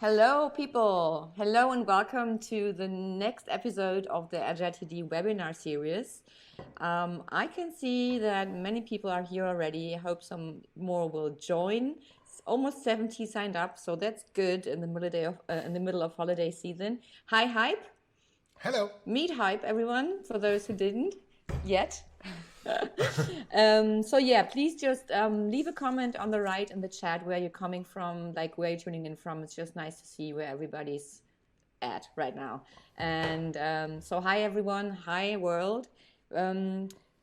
Hello, people. Hello, and welcome to the next episode of the Agile TD webinar series. I can see that many people are here already. I hope some more will join. It's almost 70 signed up, so that's good in the middle of holiday season. Hi, Hype. Hello. Meet Hype, everyone, for those who didn't yet. So yeah, please just leave a comment on the right in the chat where you're coming from, like where you're tuning in from. It's just nice to see where everybody's at right now. And so hi everyone, hi world.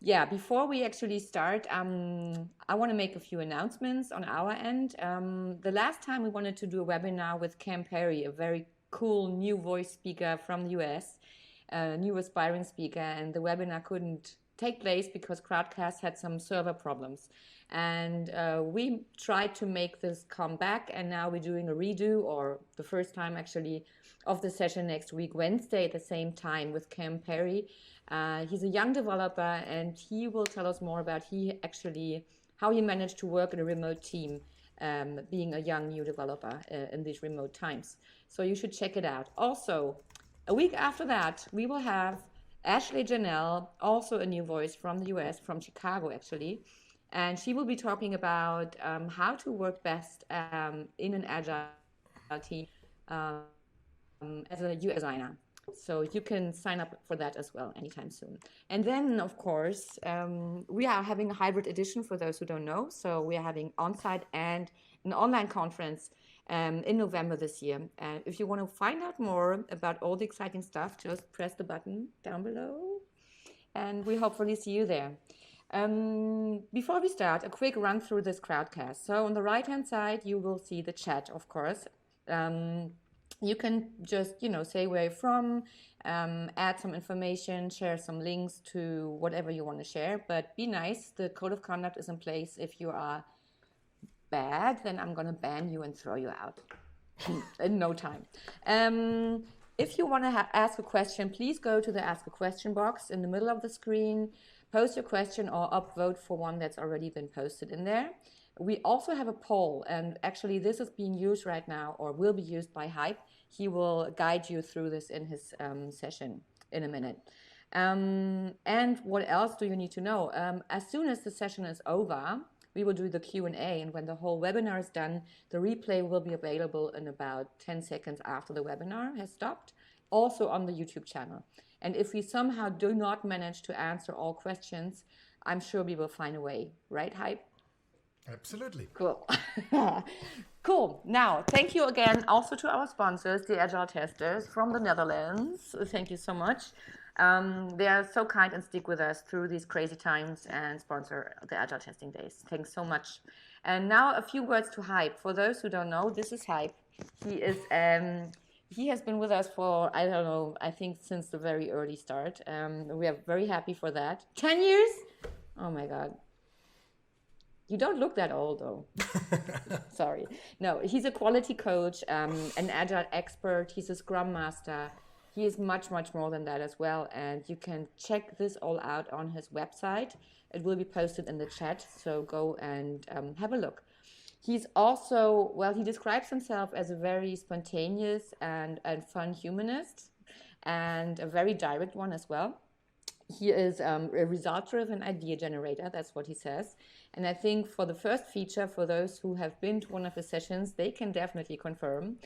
Yeah, before we actually start, I want to make a few announcements on our end. The last time we wanted to do a webinar with Cam Perry, a very cool new voice speaker from the US, a new aspiring speaker, and the webinar couldn't take place because Crowdcast had some server problems. And we tried to make this come back, and now we're doing a redo, or the first time actually, of the session next week, Wednesday at the same time with Cam Perry. He's a young developer, and he will tell us more about how he managed to work in a remote team, being a young new developer in these remote times. So you should check it out. Also, a week after that, we will have Ashley Janelle, also a new voice from the US, from Chicago actually. And she will be talking about how to work best in an agile team as a UX designer. So you can sign up for that as well anytime soon. And then, of course, we are having a hybrid edition for those who don't know. So we are having on-site and an online conference in November this year. And if you want to find out more about all the exciting stuff, just press the button down below. And we hopefully see you there. Before we start, a quick run through this crowdcast. So on the right-hand side, you will see the chat, of course. You can just, say where you're from, add some information, share some links to whatever you want to share, but be nice. The code of conduct is in place. If you are bad, then I'm going to ban you and throw you out in no time. If you want to ask a question, please go to the Ask a Question box in the middle of the screen, post your question or upvote for one that's already been posted in there. We also have a poll, and actually this is being used right now, or will be used by Hype. He will guide you through this in his session in a minute. And what else do you need to know? As soon as the session is over, we will do the Q&A, and when the whole webinar is done, the replay will be available in about 10 seconds after the webinar has stopped, also on the YouTube channel. And if we somehow do not manage to answer all questions, I'm sure we will find a way, right, Hype? Absolutely. Cool. Cool. Now, thank you again also to our sponsors, the Agile Testers from the Netherlands. Thank you so much. They are so kind and stick with us through these crazy times and sponsor the Agile Testing Days. Thanks so much. And now a few words to Hype. For those who don't know, this is Hype. He has been with us for, I don't know, I think since the very early start. We are very happy for that. 10 years? Oh my God. You don't look that old, though. Sorry. No, he's a quality coach, an agile expert. He's a scrum master. He is much, much more than that as well. And you can check this all out on his website. It will be posted in the chat, so go and have a look. He's also, he describes himself as a very spontaneous and fun humanist, and a very direct one as well. He is a result-driven idea generator, that's what he says. And I think for the first feature, for those who have been to one of his sessions, they can definitely confirm.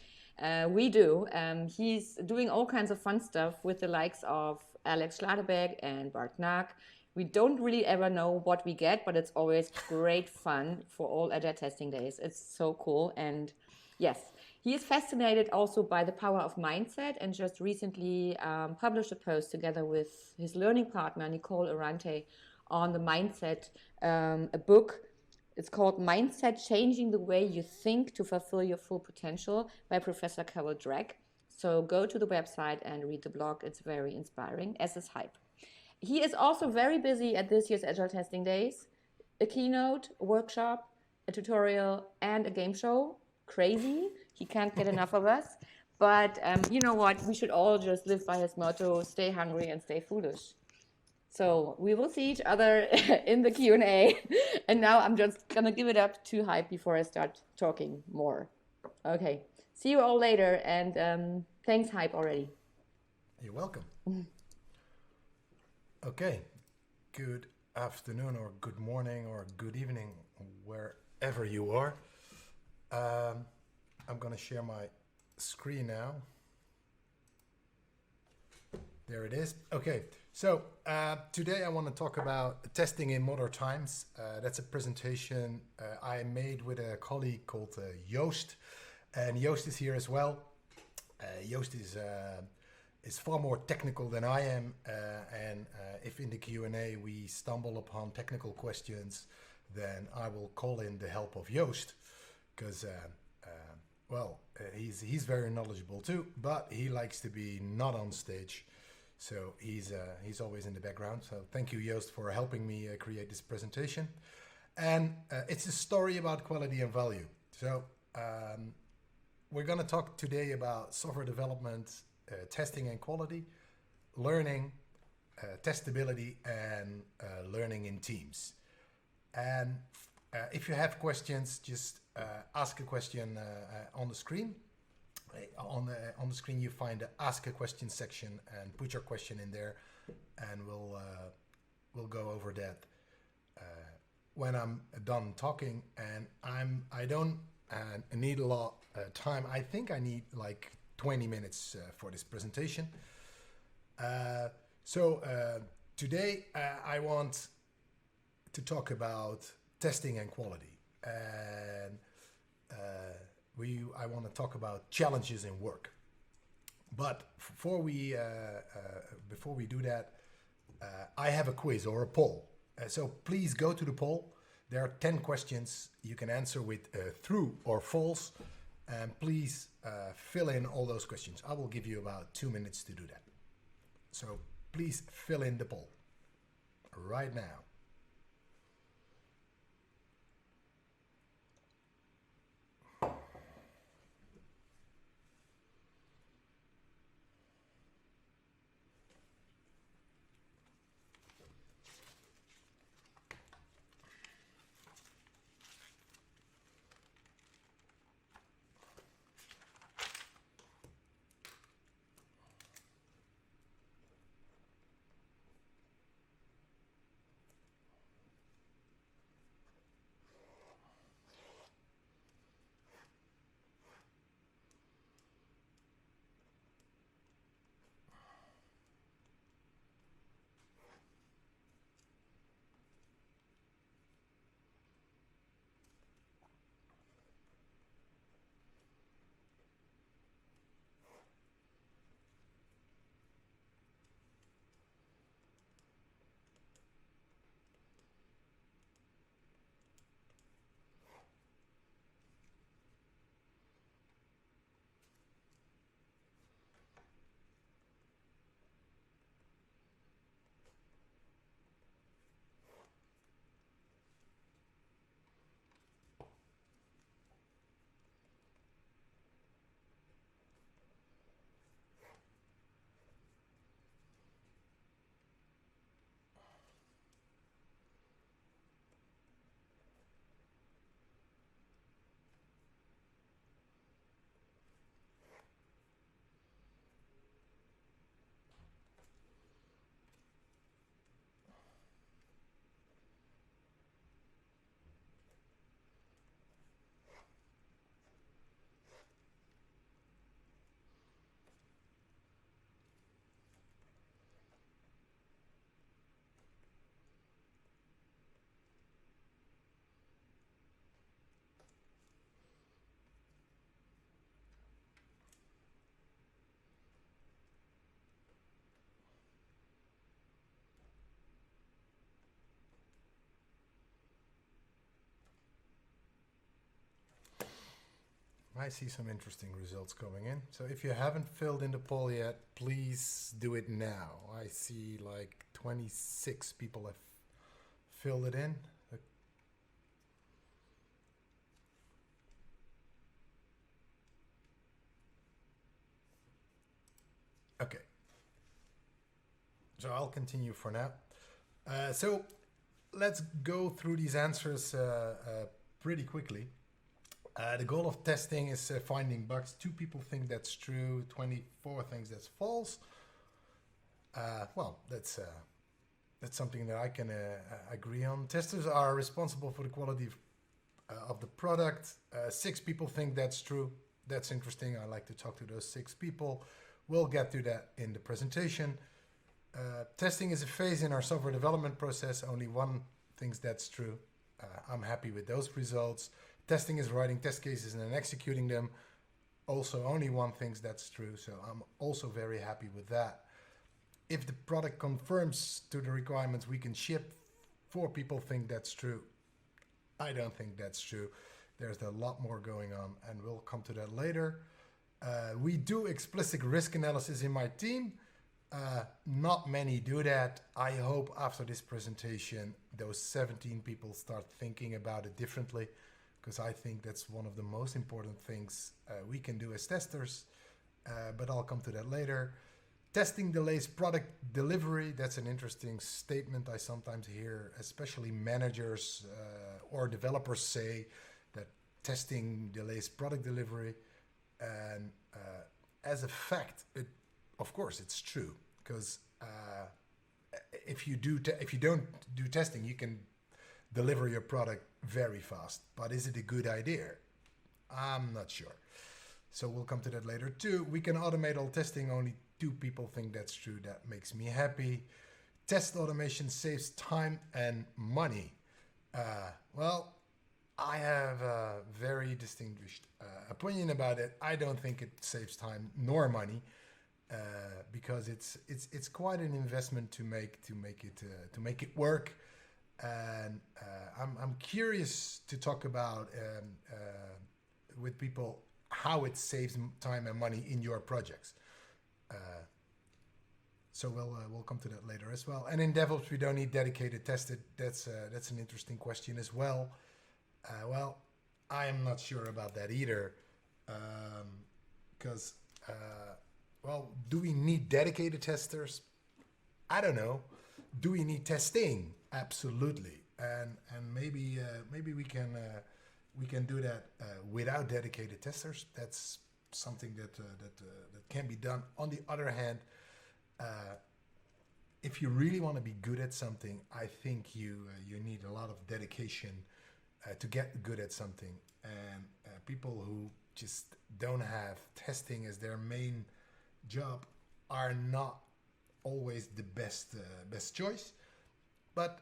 We do. He's doing all kinds of fun stuff with the likes of Alex Schladerbeck and Bart Knack. We don't really ever know what we get, but it's always great fun for all Agile Testing Days. It's so cool. And yes, he is fascinated also by the power of mindset, and just recently published a post together with his learning partner, Nicole Arante, on the mindset, a book. It's called Mindset, Changing the Way You Think to Fulfill Your Full Potential by Professor Carol Drake. So go to the website and read the blog. It's very inspiring, as is Hype. He is also very busy at this year's Agile Testing Days. A keynote, a workshop, a tutorial, and a game show. Crazy. He can't get enough of us. But you know what? We should all just live by his motto, stay hungry and stay foolish. So we will see each other in the Q&A. And now I'm just going to give it up to Hype before I start talking more. Okay. See you all later, and thanks, Hype, already. You're welcome. Okay. Good afternoon, or good morning, or good evening, wherever you are. I'm going to share my screen now. There it is. Okay, so today I want to talk about testing in modern times. That's a presentation I made with a colleague called Joost, and Joost is here as well. Joost is far more technical than I am, and if in the Q&A we stumble upon technical questions, then I will call in the help of Joost, because he's very knowledgeable too, but he likes to be not on stage. So he's always in the background. So thank you, Joost, for helping me create this presentation. And it's a story about quality and value. So we're going to talk today about software development, testing and quality, learning, testability, and learning in teams. And if you have questions, just ask a question on the screen. On the screen you find the ask a question section, and put your question in there, and we'll go over that when I'm done talking. And I don't need a lot time. I think I need like 20 minutes for this presentation. So today I want to talk about testing and quality, and I want to talk about challenges in work. But before we do that, I have a quiz or a poll. So please go to the poll. There are 10 questions you can answer with true or false. And please fill in all those questions. I will give you about 2 minutes to do that. So please fill in the poll right now. I see some interesting results coming in. So if you haven't filled in the poll yet, please do it now. I see like 26 people have filled it in. Okay. So I'll continue for now. So let's go through these answers pretty quickly. The goal of testing is finding bugs. 2 people think that's true, 24 thinks that's false. Well, that's something that I can agree on. Testers are responsible for the quality of the product. 6 people think that's true. That's interesting. I like to talk to those 6 people. We'll get to that in the presentation. Testing is a phase in our software development process. Only 1 thinks that's true. I'm happy with those results. Testing is writing test cases and then executing them. Also, only 1 thinks that's true. So I'm also very happy with that. If the product conforms to the requirements we can ship, 4 people think that's true. I don't think that's true. There's a lot more going on, and we'll come to that later. We do explicit risk analysis in my team. Not many do that. I hope after this presentation, those 17 people start thinking about it differently, because I think that's one of the most important things we can do as testers. But I'll come to that later. Testing delays product delivery. That's an interesting statement I sometimes hear, especially managers or developers say that testing delays product delivery. And as a fact, of course, it's true, because if you don't do testing, you can deliver your product very fast. But is it a good idea? I'm not sure. So we'll come to that later too. We can automate all testing. Only 2 people think that's true. That makes me happy. Test automation saves time and money. Well, I have a very distinguished opinion about it. I don't think it saves time nor money, because it's quite an investment to make it work. And I'm curious to talk about with people how it saves time and money in your projects. So we'll come to that later as well. And in DevOps, we don't need dedicated testers. That's an interesting question as well. Well, I'm not sure about that either, because well, do we need dedicated testers? I don't know. Do we need testing? Absolutely. And maybe we can do that without dedicated testers. That's something that can be done. On the other hand, if you really want to be good at something, I think you need a lot of dedication to get good at something. And people who just don't have testing as their main job are not always the best choice. But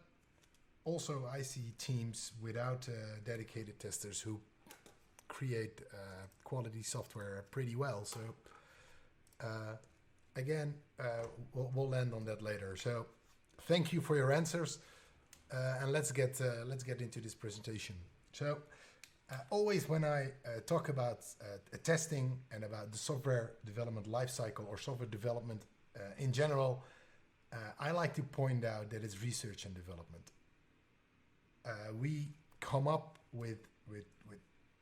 also I see teams without dedicated testers who create quality software pretty well. So again, we'll land on that later. So thank you for your answers, and let's get into this presentation. So always when I talk about testing and about the software development lifecycle or software development in general, I like to point out that it's research and development. We come up with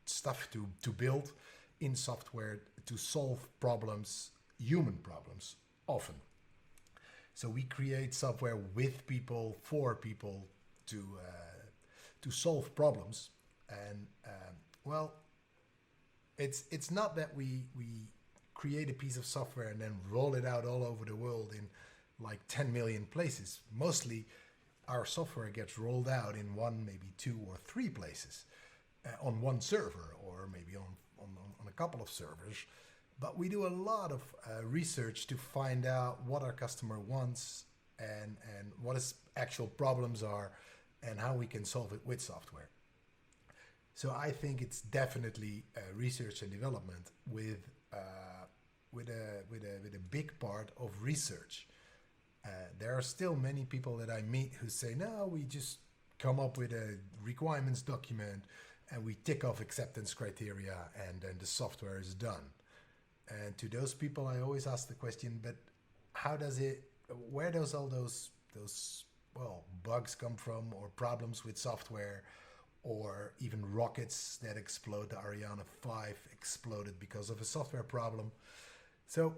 stuff to build in software to solve problems, human problems, often. So we create software with people, for people, to solve problems. And well, it's not that we create a piece of software and then roll it out all over the world in like 10 million places. Mostly our software gets rolled out in 1, maybe 2 or 3 places, on one server, or maybe on a couple of servers. But we do a lot of research to find out what our customer wants and what his actual problems are and how we can solve it with software. So I think it's definitely research and development with a big part of research. There are still many people that I meet who say, no, we just come up with a requirements document and we tick off acceptance criteria and then the software is done. And to those people, I always ask the question, but where does all those bugs come from, or problems with software, or even rockets that explode? The Ariane 5 exploded because of a software problem. So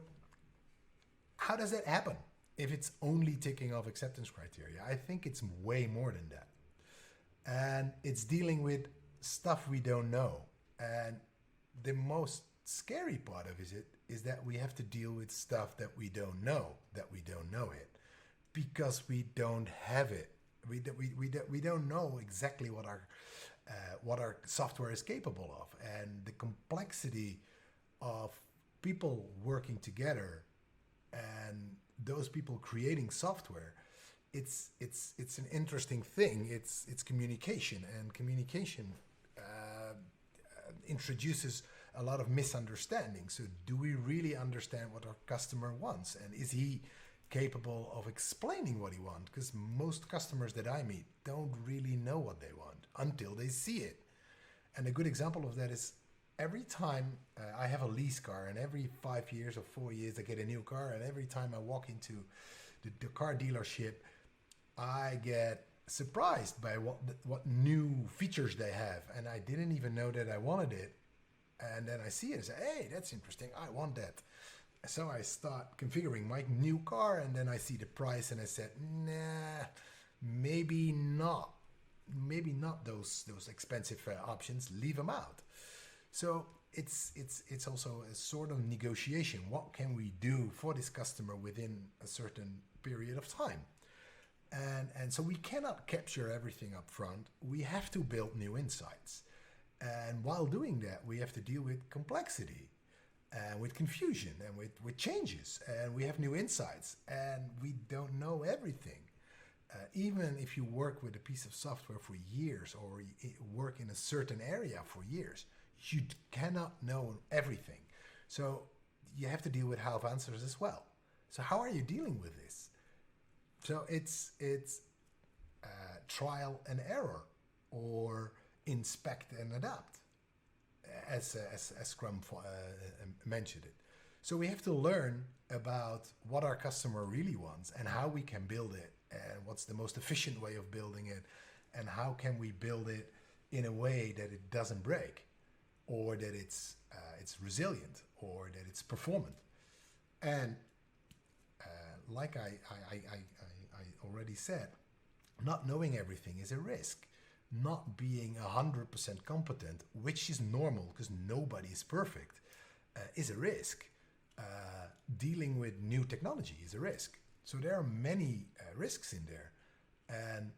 how does that happen if it's only ticking off acceptance criteria? I think it's way more than that. And it's dealing with stuff we don't know. And the most scary part of it is that we have to deal with stuff that we don't know it, because we don't have it. We don't know exactly what our software is capable of, and the complexity of people working together and those people creating software. It's an interesting thing. It's communication, and communication introduces a lot of misunderstanding. So do we really understand what our customer wants, and is he capable of explaining what he wants? Because most customers that I meet don't really know what they want until they see it. And a good example of that is every time I have a lease car, and every 5 years or 4 years I get a new car, and every time I walk into the car dealership, I get surprised by what new features they have, and I didn't even know that I wanted it. And then I see it and say, hey, that's interesting, I want that. So I start configuring my new car, and then I see the price, and I said, nah, maybe not. Maybe not those expensive options. Leave them out. So it's also a sort of negotiation. What can we do for this customer within a certain period of time? And so we cannot capture everything up front. We have to build new insights. And while doing that, we have to deal with complexity and with confusion and with changes. And we have new insights, and we don't know everything. Even if you work with a piece of software for years, or work in a certain area for years, you cannot know everything. So you have to deal with half answers as well. So how are you dealing with this? So it's trial and error, or inspect and adapt, as Scrum mentioned it. So we have to learn about what our customer really wants, and how we can build it, and what's the most efficient way of building it, and how can we build it in a way that it doesn't break, or that it's resilient, or that it's performant. And like I already said, not knowing everything is a risk. Not being 100% competent, which is normal because nobody is perfect, is a risk. Dealing with new technology is a risk. So there are many risks in there. And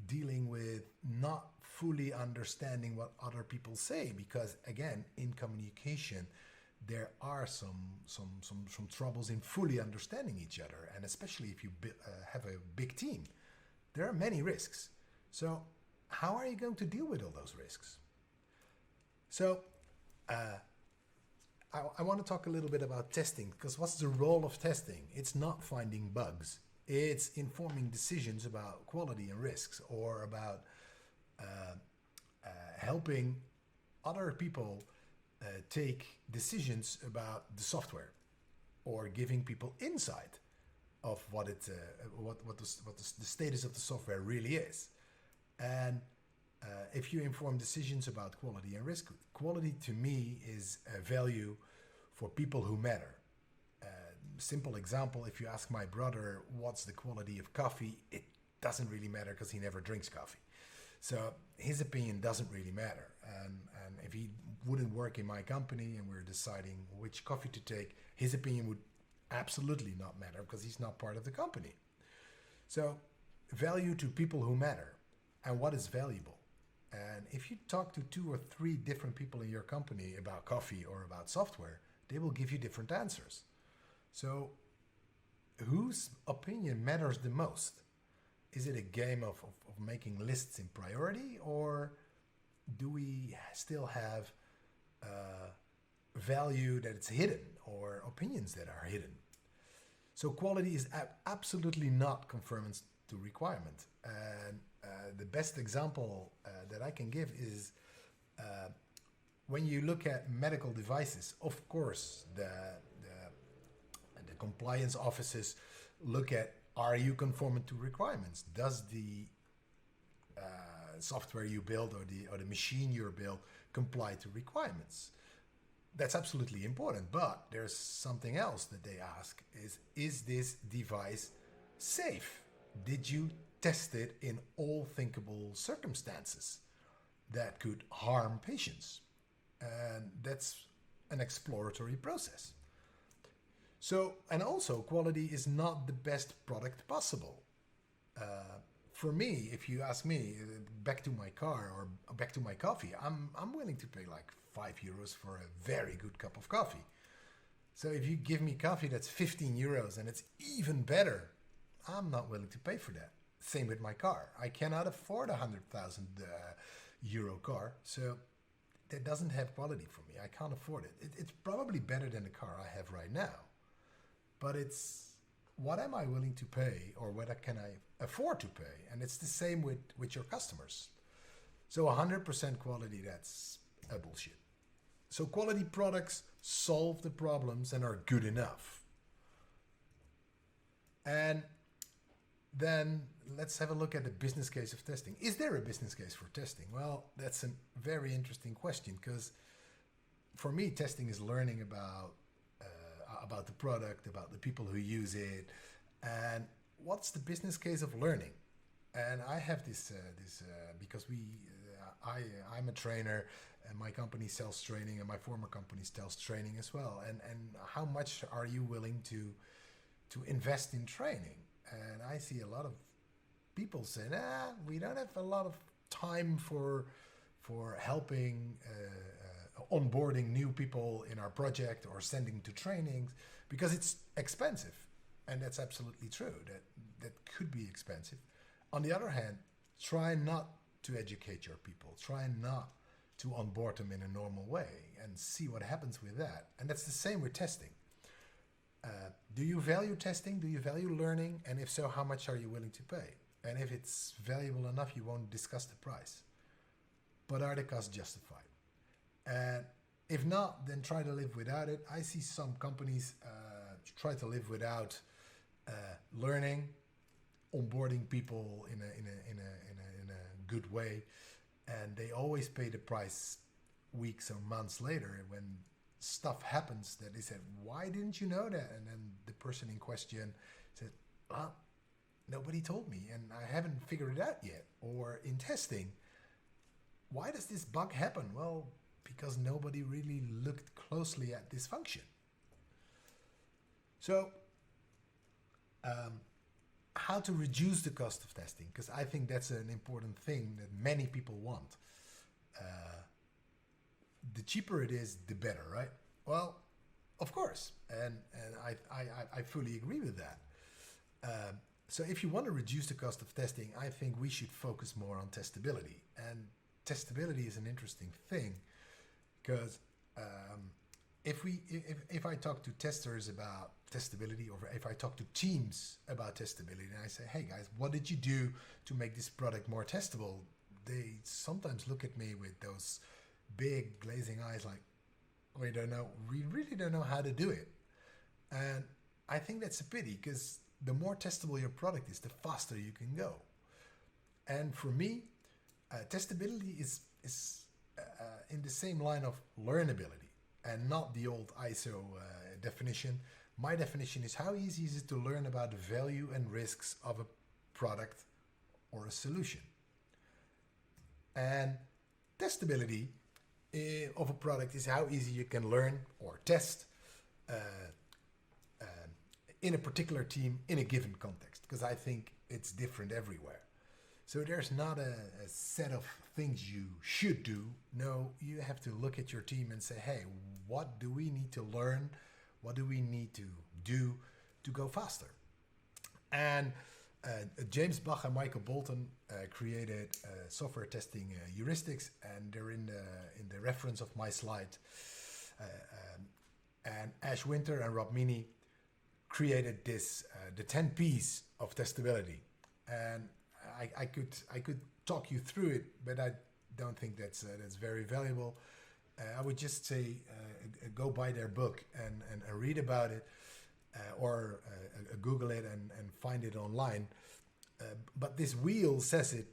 dealing with not fully understanding what other people say, because again, in communication, there are some troubles in fully understanding each other, and especially if you have a big team, there are many risks. So how are you going to deal with all those risks? So I want to talk a little bit about testing, because what's the role of testing? It's not finding bugs. It's informing decisions about quality and risks, or about helping other people take decisions about the software, or giving people insight of what the status of the software really is. And if you inform decisions about quality and risk, quality to me is a value for people who matter. Simple example, if you ask my brother what's the quality of coffee, it doesn't really matter because he never drinks coffee. So his opinion doesn't really matter. And if he wouldn't work in my company and we're deciding which coffee to take, his opinion would absolutely not matter because he's not part of the company. So value to people who matter, and what is valuable. And if you talk to 2 or 3 different people in your company about coffee or about software, they will give you different answers. So whose opinion matters the most? Is it a game of making lists in priority, or do we still have value that it's hidden, or opinions that are hidden? So quality is absolutely not conformance to requirement. And the best example that I can give is when you look at medical devices. Of course, the compliance offices look at, are you conformant to requirements? Does the software you build, or the machine you build, comply to requirements? That's absolutely important. But there's something else that they ask is this device safe? Did you test it in all thinkable circumstances that could harm patients? And that's an exploratory process. So, and also quality is not the best product possible. For me, if you ask me, back to my car or back to my coffee, I'm willing to pay like €5 for a very good cup of coffee. So if you give me coffee that's €15 and it's even better, I'm not willing to pay for that. Same with my car. I cannot afford €100,000 car, so that doesn't have quality for me. I can't afford it. It's probably better than the car I have right now, but it's what am I willing to pay, or what can I afford to pay? And it's the same with your customers. So 100% quality, that's a bullshit. So quality products solve the problems and are good enough. And then let's have a look at the business case of testing. Is there a business case for testing? Well, that's a very interesting question, because for me, testing is learning about the product, about the people who use it, and what's the business case of learning. And I have this because I'm a trainer, and my company sells training, and my former company sells training as well. And how much are you willing to invest in training? And I see a lot of people say, we don't have a lot of time for helping onboarding new people in our project or sending to trainings, because it's expensive. And that's absolutely true. That could be expensive. On the other hand, try not to educate your people. Try not to onboard them in a normal way, and see what happens with that. And that's the same with testing. Do you value testing? Do you value learning? And if so, how much are you willing to pay? And if it's valuable enough, you won't discuss the price. But are the costs justified? And if not, then try to live without it. I see some companies try to live without learning, onboarding people in a good way, and they always pay the price weeks or months later when stuff happens that they said, why didn't you know that? And then the person in question said, well, nobody told me and I haven't figured it out yet. Or in testing, why does this bug happen? Well, because nobody really looked closely at this function. So how to reduce the cost of testing, because I think that's an important thing that many people want. The cheaper it is, the better, right? Well, of course, and I fully agree with that. So if you want to reduce the cost of testing, I think we should focus more on testability. And testability is an interesting thing, because if I talk to testers about testability, or if I talk to teams about testability, and I say, hey guys, what did you do to make this product more testable? They sometimes look at me with those big glazing eyes like, we really don't know how to do it. And I think that's a pity, because the more testable your product is, the faster you can go. And for me, testability is in the same line of learnability, and not the old ISO definition. My definition is, how easy is it to learn about the value and risks of a product or a solution? And testability of a product is how easy you can learn or test in a particular team in a given context, because I think it's different everywhere. So there's not a set of things you should do. No, you have to look at your team and say, hey, what do we need to learn? What do we need to do to go faster? And James Bach and Michael Bolton created software testing heuristics, and they're in the reference of my slide. And Ash Winter and Rob Meany created this the 10 P's of testability. And I could talk you through it, but I don't think that's very valuable. I would just say go buy their book and read about it, or Google it and find it online. But this wheel says it,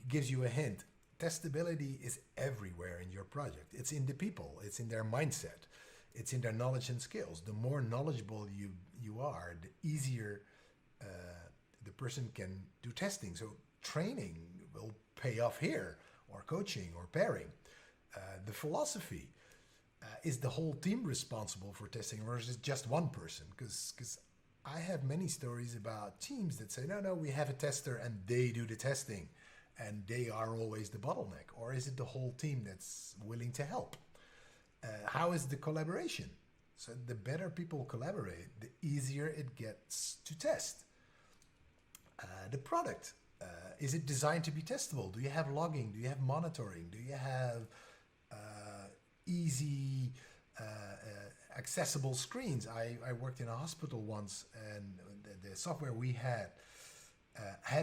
gives you a hint. Testability is everywhere in your project. It's in the people. It's in their mindset. It's in their knowledge and skills. The more knowledgeable you are, the easier the person can do testing. So training will pay off here, or coaching, or pairing. The philosophy. Is the whole team responsible for testing or is it just one person? Because I have many stories about teams that say, no, we have a tester and they do the testing and they are always the bottleneck. Or is it the whole team that's willing to help? How is the collaboration? So the better people collaborate, the easier it gets to test. The product, is it designed to be testable? Do you have logging? Do you have monitoring? Do you have easy, accessible screens? I worked in a hospital once, and the software we had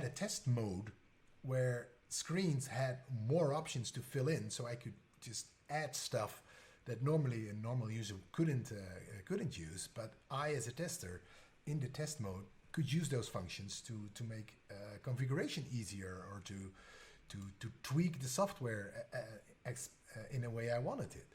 a test mode where screens had more options to fill in, so I could just add stuff that normally a normal user couldn't use. But I, as a tester, in the test mode, could use those functions to make configuration easier or to tweak the software in a way I wanted it.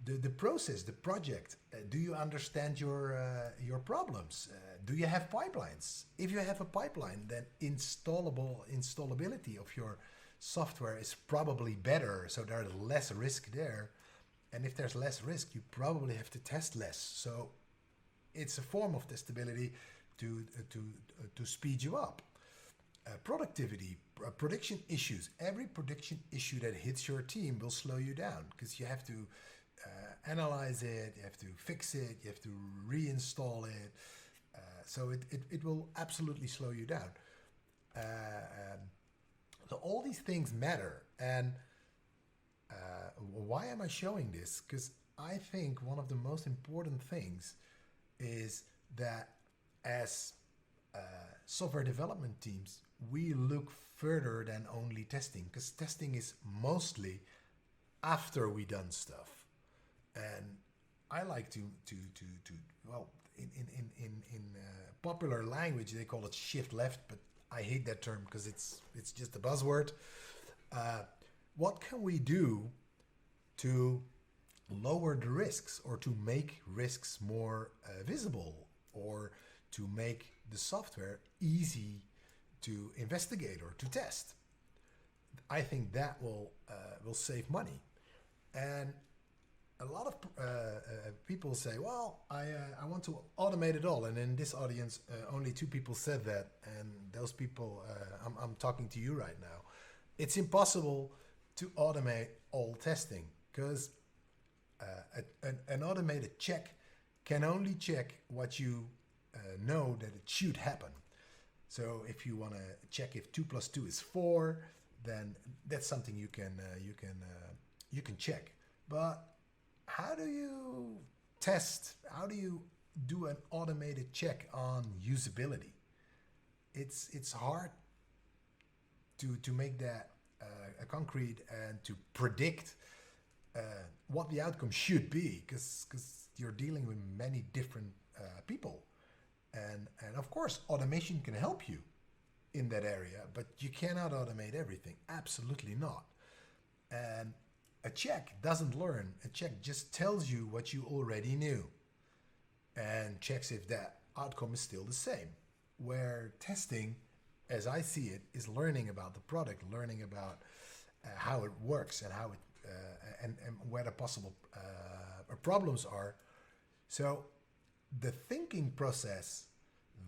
The process, the project. Do you understand your problems? Do you have pipelines? If you have a pipeline, then installability of your software is probably better, so there's less risk there. And if there's less risk, you probably have to test less. So it's a form of testability to speed you up. Productivity, prediction issues. Every prediction issue that hits your team will slow you down because you have to analyze it, you have to fix it, you have to reinstall it. So it will absolutely slow you down. So all these things matter. And why am I showing this? Because I think one of the most important things is that as software development teams, we look further than only testing, because testing is mostly after we done stuff. And I like to well, in popular language they call it shift left, but I hate that term because it's just a buzzword. What can we do to lower the risks or to make risks more visible or to make the software easy to investigate or to test? I think that will save money. And a lot of people say, well, I want to automate it all. And in this audience, only 2 people said that. And those people, I'm talking to you right now. It's impossible to automate all testing because an automated check can only check what you know that it should happen. So if you want to check if 2 plus 2 is 4, then that's something you can check. But how do you test? How do you do an automated check on usability? It's hard to make that a concrete and to predict what the outcome should be, because you're dealing with many different people, and of course automation can help you in that area, but you cannot automate everything. Absolutely not. And a check doesn't learn. A check just tells you what you already knew and checks if that outcome is still the same. Where testing, as I see it, is learning about the product, learning about how it works and how it and where the possible problems are. So the thinking process,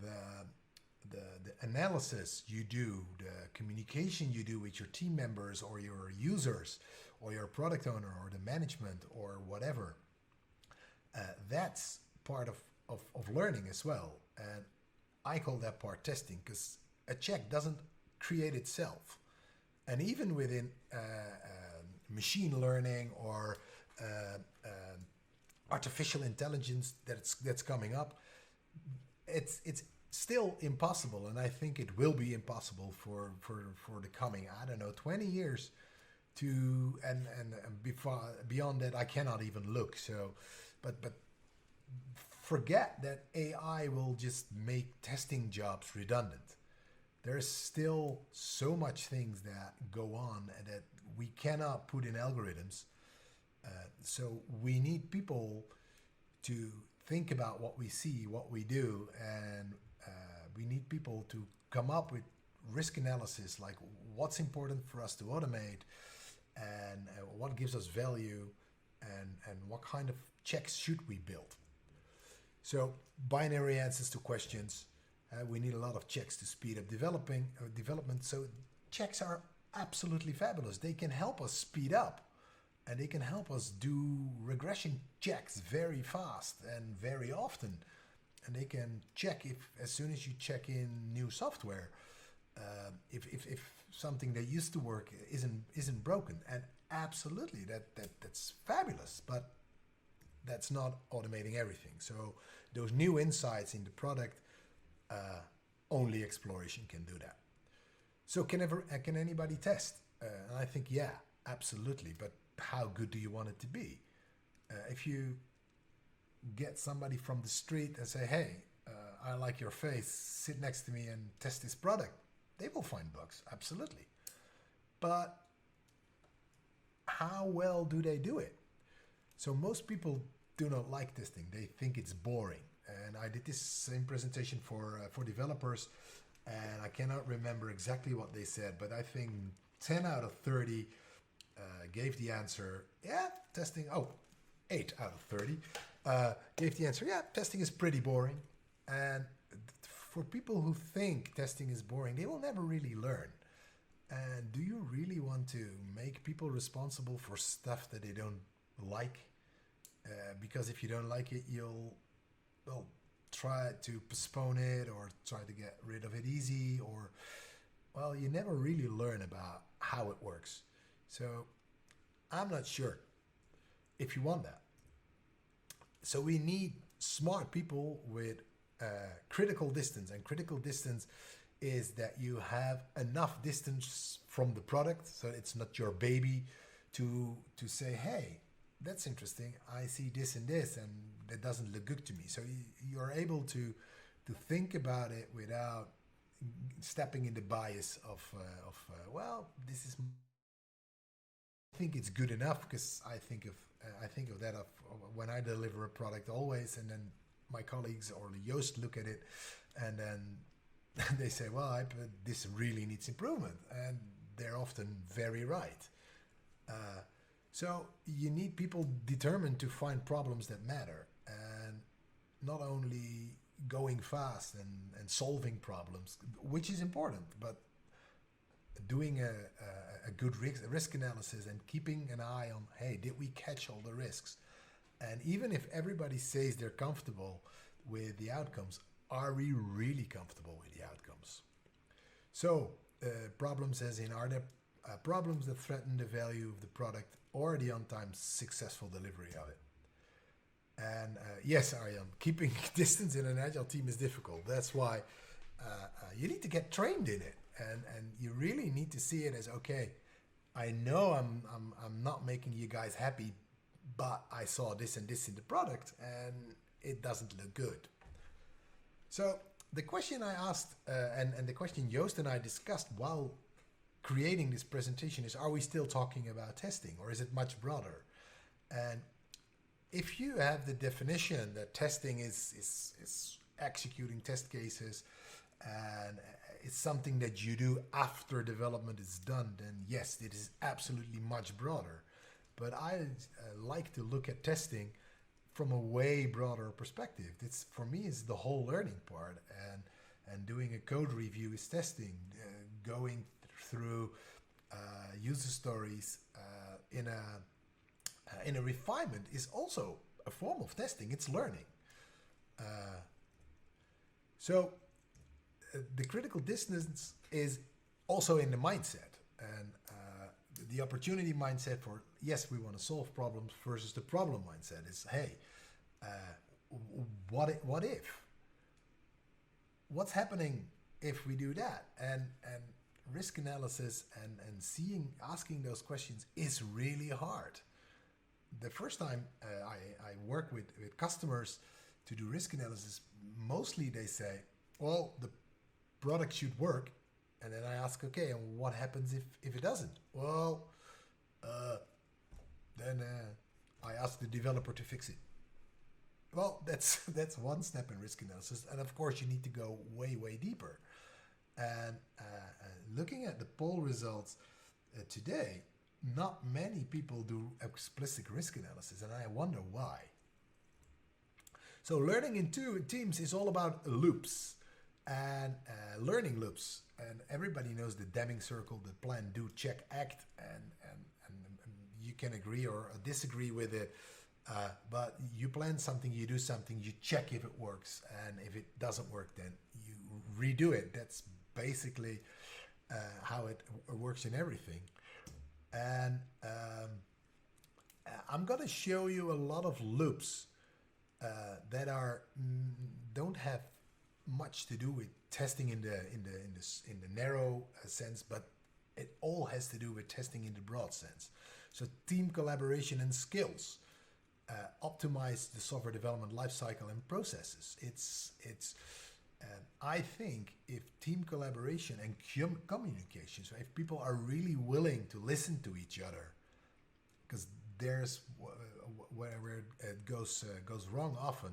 the analysis you do, the communication you do with your team members or your users or your product owner or the management or whatever, that's part of learning as well. And I call that part testing, because a check doesn't create itself. And even within machine learning or artificial intelligence that's coming up, it's still impossible, and I think it will be impossible for the coming, I don't know, 20 years to and beyond that I cannot even look. So but forget that AI will just make testing jobs redundant. There's still so much things that go on and that we cannot put in algorithms. So we need people to think about what we see, what we do, and we need people to come up with risk analysis, like what's important for us to automate, and what gives us value, and what kind of checks should we build. So binary answers to questions. We need a lot of checks to speed up development. So checks are absolutely fabulous. They can help us speed up, and they can help us do regression checks very fast and very often. And they can check if, as soon as you check in new software, if something that used to work isn't broken. And absolutely, that's fabulous. But that's not automating everything. So those new insights in the product, only exploration can do that. So can anybody test? And I think, yeah, absolutely. But how good do you want it to be? If you get somebody from the street and say, hey, I like your face, sit next to me and test this product, they will find bugs, absolutely. But how well do they do it? So most people do not like testing. They think it's boring. And I did this same presentation for developers, and I cannot remember exactly what they said, but I think 10 out of 30 gave the answer, yeah, testing, 8 out of 30 gave the answer, yeah, testing is pretty boring. And for people who think testing is boring, they will never really learn. And do you really want to make people responsible for stuff that they don't like? Because if you don't like it, you'll try to postpone it or try to get rid of it easy, or, well, you never really learn about how it works. So I'm not sure if you want that. So we need smart people with critical distance, and critical distance is that you have enough distance from the product, so it's not your baby, to say, hey, that's interesting, I see this and this, and that doesn't look good to me. So you're able to think about it without stepping in the bias of well, this is, I think it's good enough, because I think of that when I deliver a product always, and then my colleagues or Joost look at it, and then they say, well, this really needs improvement, and they're often very right. So you need people determined to find problems that matter, and not only going fast and solving problems, which is important, but doing a good risk analysis and keeping an eye on, hey, did we catch all the risks? And even if everybody says they're comfortable with the outcomes, are we really comfortable with the outcomes? So problems as in, are there problems that threaten the value of the product or the on-time successful delivery of it? And yes, Arjan, keeping distance in an agile team is difficult. That's why you need to get trained in it, and you really need to see it as, okay, I know I'm not making you guys happy, but I saw this and this in the product, and it doesn't look good. So the question I asked, and the question Joost and I discussed while creating this presentation is, are we still talking about testing, or is it much broader? And if you have the definition that testing is executing test cases, and it's something that you do after development is done, then yes, it is absolutely much broader. But I like to look at testing from a way broader perspective. It's, for me, is the whole learning part, and doing a code review is testing. Going through user stories in a refinement is also a form of testing. It's learning. So the critical distance is also in the mindset, and the opportunity mindset for, yes, we want to solve problems, versus the problem mindset is, hey, what if? What's happening if we do that? And risk analysis and asking those questions is really hard. The first time I work with customers to do risk analysis, mostly they say, well, the product should work. And then I ask, okay, and what happens if it doesn't? Well, then I ask the developer to fix it. Well, that's one step in risk analysis. And of course, you need to go way, way deeper. And looking at the poll results today, not many people do explicit risk analysis, and I wonder why. So learning in teams is all about loops and learning loops. And everybody knows the Deming circle, the plan, do, check, act, and you can agree or disagree with it. But you plan something, you do something, you check if it works, and if it doesn't work, then you redo it. That's basically how it works in everything. And I'm gonna show you a lot of loops that don't have much to do with testing in the narrow sense, but it all has to do with testing in the broad sense. So team collaboration and skills optimize the software development lifecycle and processes. I think if team collaboration and communication, so if people are really willing to listen to each other, because there's where it goes wrong often,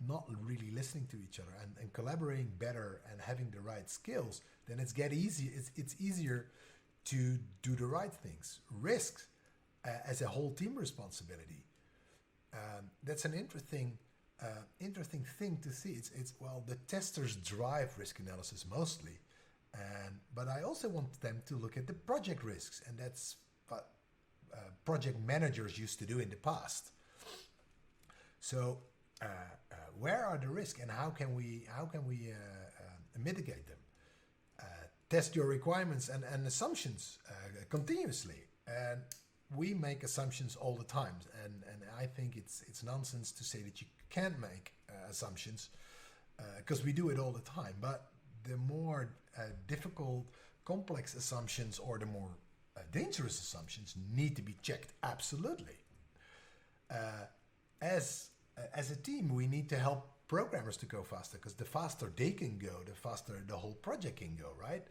not really listening to each other and collaborating better and having the right skills, then it's easier to do the right things. Risks as a whole team responsibility. That's an interesting thing to see. It's the testers drive risk analysis mostly, but I also want them to look at the project risks, and that's what project managers used to do in the past. So where are the risks, and how can we mitigate them? Test your requirements and assumptions continuously, and we make assumptions all the time, and I think it's nonsense to say that you can't make assumptions, because we do it all the time. But the more difficult, complex assumptions, or the more dangerous assumptions, need to be checked absolutely. As a team, we need to help programmers to go faster, because the faster they can go, the faster the whole project can go, right?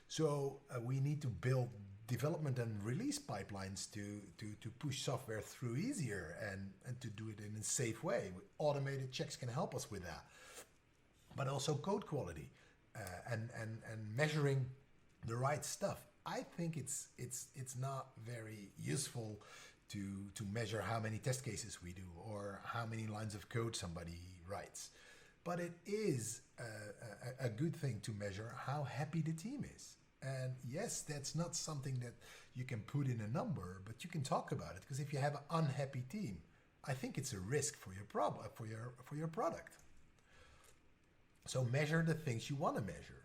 So we need to build development and release pipelines to push software through easier and to do it in a safe way. Automated checks can help us with that. But also code quality and measuring the right stuff. I think it's not very useful to measure how many test cases we do or how many lines of code somebody writes. But it is a good thing to measure how happy the team is. And yes, that's not something that you can put in a number, but you can talk about it, because if you have an unhappy team, I think it's a risk for your for your product. So measure the things you want to measure.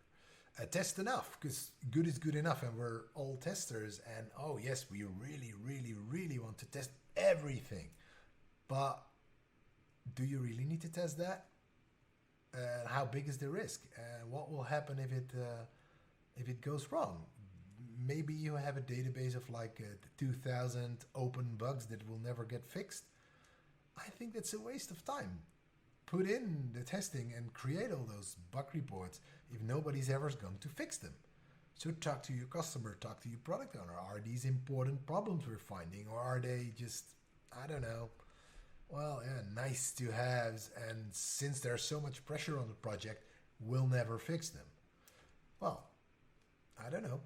Test enough, because good is good enough, and we're all testers. And oh yes, we really, really, really want to test everything, but do you really need to test that? How big is the risk? What will happen if it goes wrong? Maybe you have a database of like 2,000 open bugs that will never get fixed. I think that's a waste of time. Put in the testing and create all those bug reports if nobody's ever going to fix them. So talk to your customer, talk to your product owner. Are these important problems we're finding, or are they just, I don't know, nice to haves, and since there's so much pressure on the project, we'll never fix them? Well, I don't know.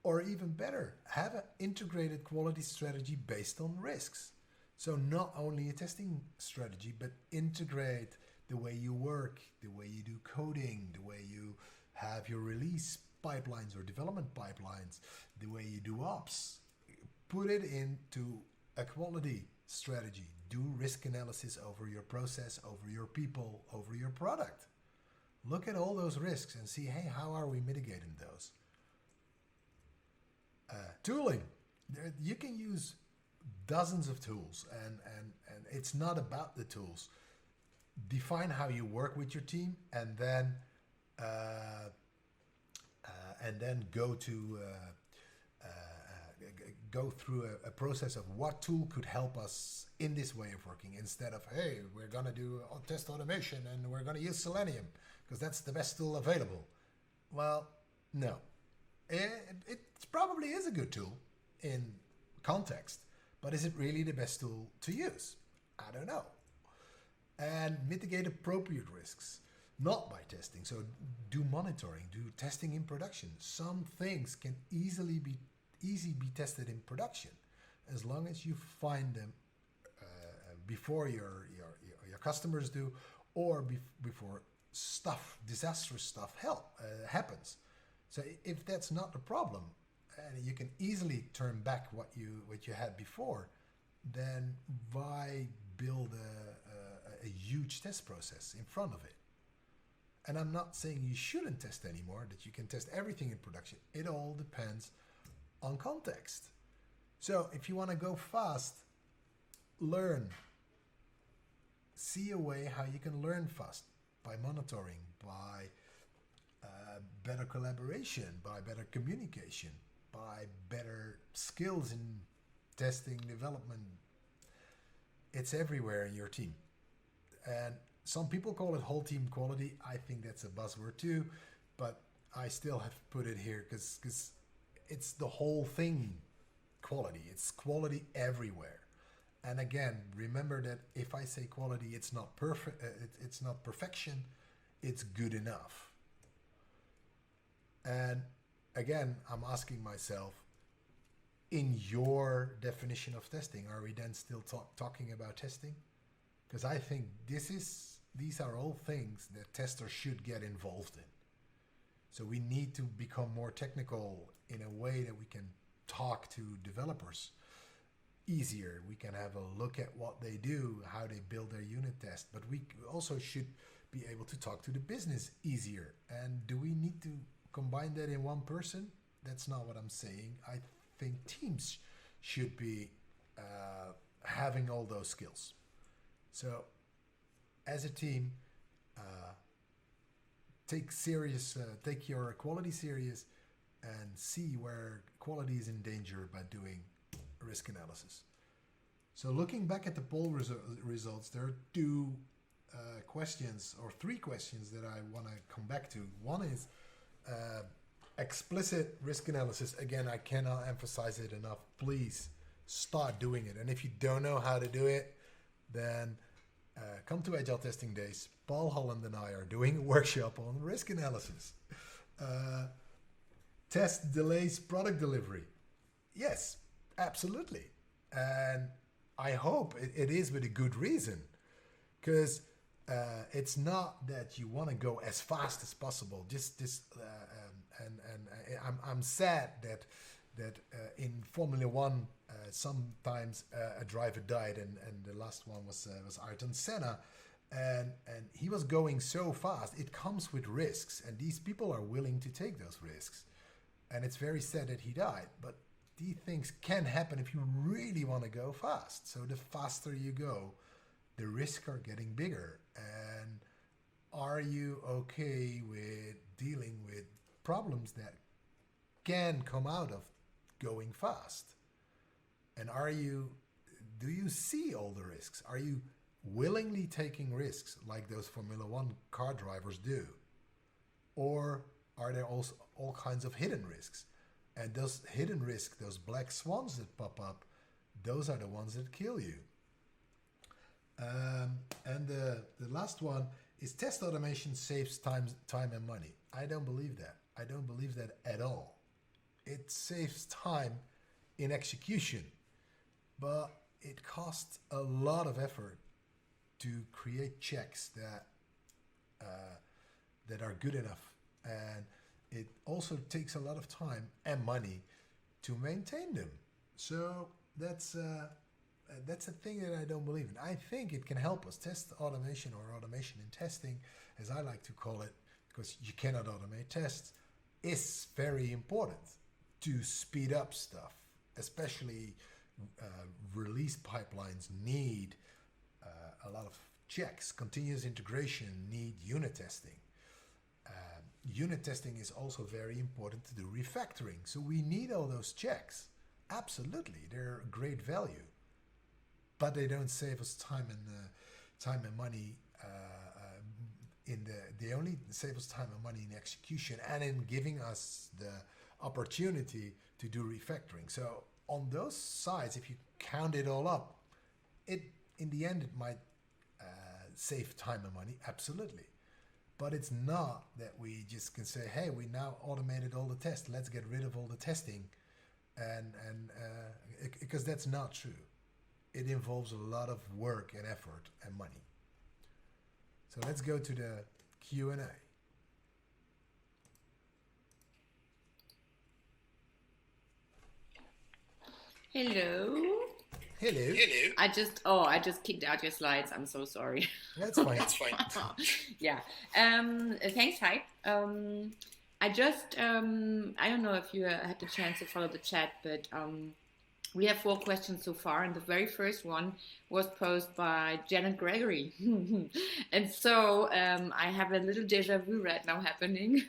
Or even better, have an integrated quality strategy based on risks. So not only a testing strategy, but integrate the way you work, the way you do coding, the way you have your release pipelines or development pipelines, the way you do ops. Put it into a quality strategy. Do risk analysis over your process, over your people, over your product. Look at all those risks and see, hey, how are we mitigating those? Tooling. You can use dozens of tools, and it's not about the tools. Define how you work with your team, and then go through a process of what tool could help us in this way of working, instead of, hey, we're gonna do test automation and we're gonna use Selenium because that's the best tool available. Well, no. It probably is a good tool in context, but is it really the best tool to use? I don't know. And mitigate appropriate risks, not by testing. So do monitoring, do testing in production. Some things can easily easy be tested in production, as long as you find them before your customers do, or before disastrous stuff happens. So if that's not the problem, and you can easily turn back what you had before, then why build a huge test process in front of it? And I'm not saying you shouldn't test anymore, that you can test everything in production. It all depends on context. So if you want to go fast, learn. See a way how you can learn fast by monitoring, by better collaboration, by better communication, by better skills in testing, development. It's everywhere in your team. And some people call it whole team quality. I think that's a buzzword too, but I still have put it here because it's the whole thing quality. It's quality everywhere. And again, remember that if I say quality, it's not perfect. It's not perfection. It's good enough. And again, I'm asking myself, in your definition of testing, are we then still talking about testing? Because I think these are all things that testers should get involved in. So we need to become more technical in a way that we can talk to developers easier. We can have a look at what they do, how they build their unit test, but we also should be able to talk to the business easier. And do we need to combine that in one person? That's not what I'm saying. I think teams should be having all those skills. So as a team, take your quality serious and see where quality is in danger by doing risk analysis. So looking back at the poll results, there are three questions that I want to come back to. One is explicit risk analysis. Again, I cannot emphasize it enough. Please start doing it. And if you don't know how to do it, then come to Agile Testing Days. Paul Holland and I are doing a workshop on risk analysis. Test delays product delivery. Yes, absolutely. And I hope it is with a good reason, because it's not that you want to go as fast as possible. I'm sad that in Formula One sometimes a driver died, and the last one was Ayrton Senna, and he was going so fast. It comes with risks, and these people are willing to take those risks, and it's very sad that he died. But these things can happen if you really want to go fast. So the faster you go, the risks are getting bigger. And are you okay with dealing with problems that can come out of going fast? And do you see all the risks? Are you willingly taking risks like those Formula One car drivers do? Or are there also all kinds of hidden risks? And those hidden risks, those black swans that pop up, those are the ones that kill you. And the last one is test automation saves time and money. I don't believe that. I don't believe that at all. It saves time in execution, but it costs a lot of effort to create checks that are good enough, and it also takes a lot of time and money to maintain them. So that's a thing that I don't believe in. I think it can help us. Test automation, or automation in testing, as I like to call it, because you cannot automate tests, is very important to speed up stuff. Especially release pipelines need a lot of checks. Continuous integration need unit testing. Unit testing is also very important to do refactoring. So we need all those checks. Absolutely, they're great value, but they don't save us time and money. They only save us time and money in execution and in giving us the opportunity to do refactoring. So on those sides, if you count it all up, in the end it might save time and money, absolutely. But it's not that we just can say, hey, we now automated all the tests, let's get rid of all the testing, and because that's not true. It involves a lot of work and effort and money. So let's go to the Q&A. Hello. Hello. I just kicked out your slides. I'm so sorry. That's fine. That's fine. Yeah. Thanks, Hype. I don't know if you had the chance to follow the chat, but we have 4 questions so far, and the very first one was posed by Janet Gregory. And so I have a little deja vu right now happening.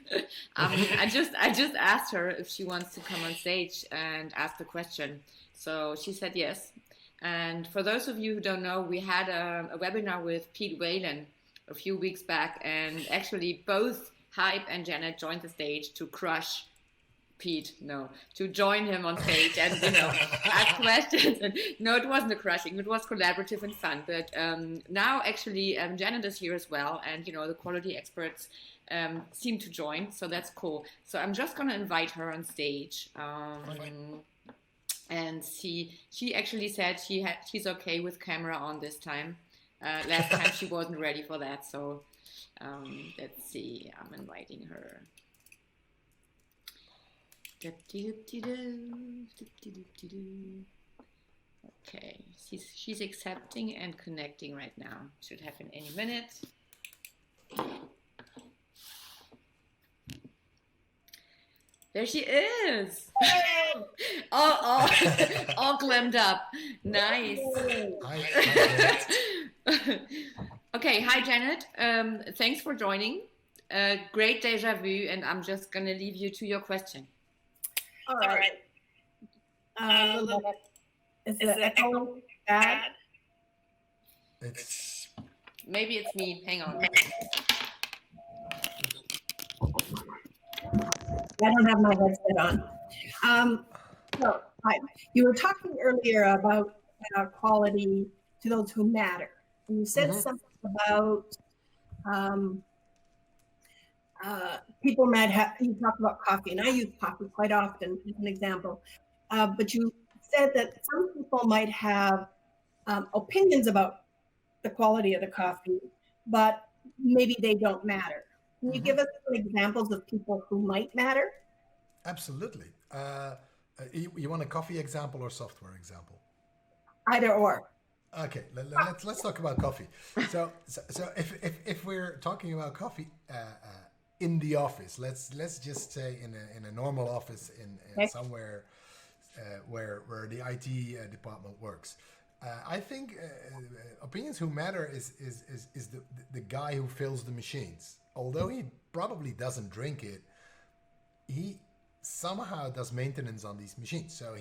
I just asked her if she wants to come on stage and ask the question. So she said yes. And for those of you who don't know, we had a webinar with Pete Whalen a few weeks back, and actually both Hype and Janet joined the stage to crush Pete, to join him on stage and, ask questions. And no, it wasn't a crushing, it was collaborative and fun. But now actually Janet is here as well, and, the quality experts seem to join, so that's cool. So I'm just going to invite her on stage. And she actually said she's okay with camera on this time. Last time she wasn't ready for that, so let's see. I'm inviting her. Okay, she's accepting and connecting right now. Should happen any minute. There she is. all glammed up. Nice. Okay, hi Janet. Thanks for joining. Great deja vu, and I'm just gonna leave you to your question. All right. Is the echo bad? Maybe it's me. Hang on. I don't have my headset on. So, hi. You were talking earlier about quality to those who matter. And you said something about people might have, you talked about coffee, and I use coffee quite often as an example. But you said that some people might have opinions about the quality of the coffee, but maybe they don't matter. Can you give us some examples of people who might matter? Absolutely. You want a coffee example or software example? Either or. Okay, let's talk about coffee. So if we're talking about coffee in the office, let's just say in a normal office in somewhere where the IT department works. I think opinions who matter is the guy who fills the machines. Although he probably doesn't drink it, he somehow does maintenance on these machines. So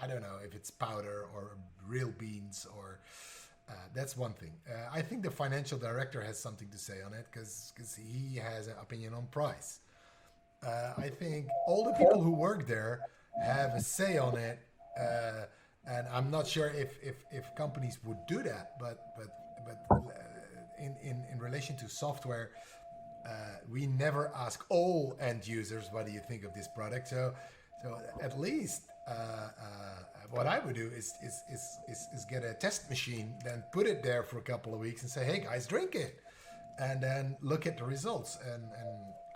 I don't know if it's powder or real beans or that's one thing. I think the financial director has something to say on it because he has an opinion on price. I think all the people who work there have a say on it. And I'm not sure if companies would do that, but in relation to software, we never ask all end users, what do you think of this product? So at least what I would do is get a test machine, then put it there for a couple of weeks and say, hey guys, drink it, and then look at the results. And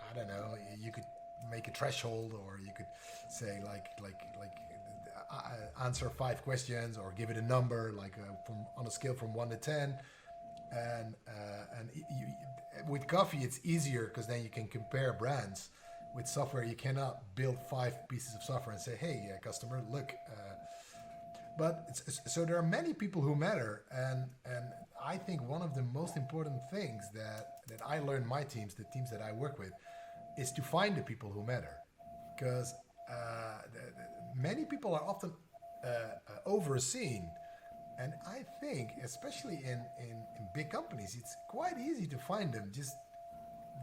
I don't know, you could make a threshold, or you could say like answer 5 questions, or give it a number, like on a scale from 1 to 10. And with coffee, it's easier because then you can compare brands. With software, you cannot build 5 pieces of software and say, hey, customer, look. So there are many people who matter. And I think one of the most important things that I learn my teams, the teams that I work with, is to find the people who matter. Because many people are often overseen. And I think, especially in big companies, it's quite easy to find them. Just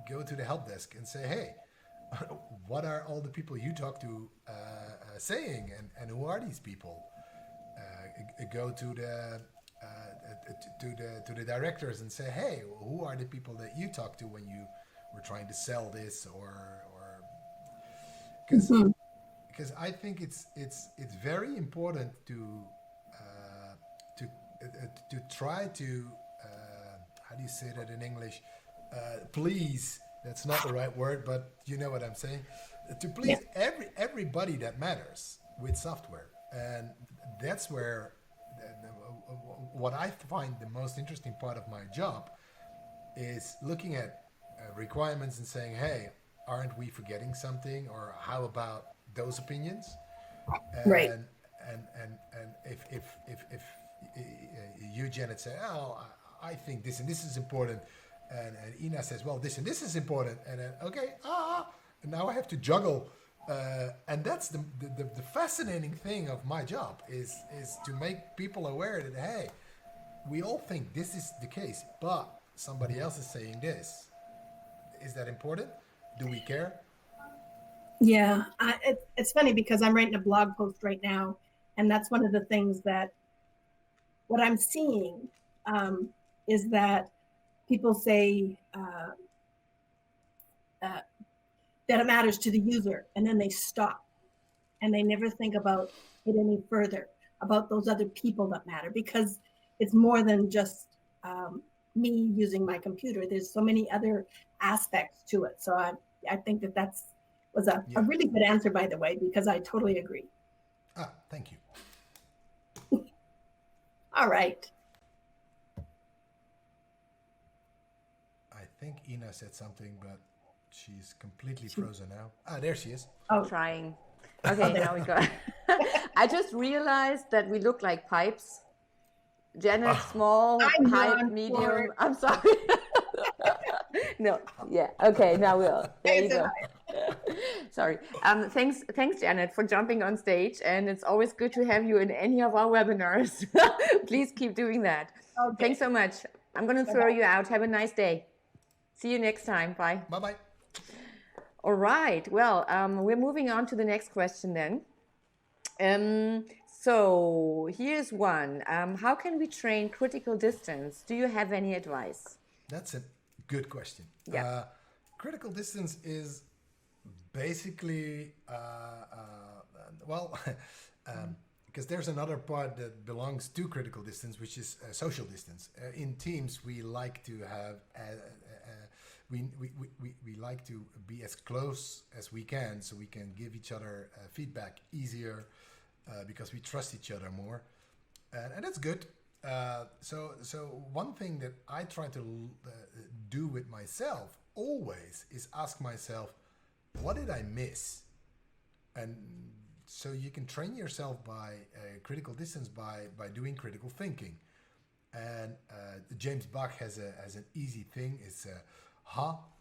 go to the help desk and say, hey, what are all the people you talk to saying, and who are these people? Go to the directors and say, hey, who are the people that you talk to when you were trying to sell this, or because because I think it's very important uh, to try to how do you say that in English? Please. That's not the right word, but you know what I'm saying. To Yeah. please everybody that matters with software, and that's where what I find the most interesting part of my job is looking at requirements and saying, "Hey, aren't we forgetting something?" Or how about those opinions? Right. And and if you, Janet, say, "Oh, I think this and this is important," and Ina says, "Well, this and this is important," and then okay, and now I have to juggle. And that's the fascinating thing of my job is to make people aware that, hey, we all think this is the case, but somebody else is saying this. Is that important? Do we care? Yeah. It's funny because I'm writing a blog post right now, and that's one of the things that what I'm seeing is that people say uh, that it matters to the user, and then they stop and they never think about it any further, about those other people that matter, because it's more than just me using my computer. There's so many other aspects to it. So I think that was a Yeah. really good answer, by the way, because I totally agree. Thank you. All right. I think Ina said something, but she's completely frozen now. There she is. Oh, Trying. oh, Okay, there. now we go. I just realized that we look like pipes. Janet, small, I'm pipe, non medium. I'm sorry. No, yeah. Okay, now we'll. There you go. Sorry. Thanks, Janet, for jumping on stage. And it's always good to have you in any of our webinars. Please keep doing that. Okay. Thanks so much. I'm going to throw you out. Have a nice day. See you next time. Bye. Bye-bye. All right. Well, we're moving on to the next question then. So here's one. How can we train critical distance? Do you have any advice? That's a good question. Yeah. Critical distance is basically, well, because there's another part that belongs to critical distance, which is social distance. In teams, we like to have, we like to be as close as we can so we can give each other feedback easier because we trust each other more. And that's good. So one thing that I try to do with myself always is ask myself, what did I miss? And so you can train yourself by critical distance by doing critical thinking. And James Bach has an easy thing. It's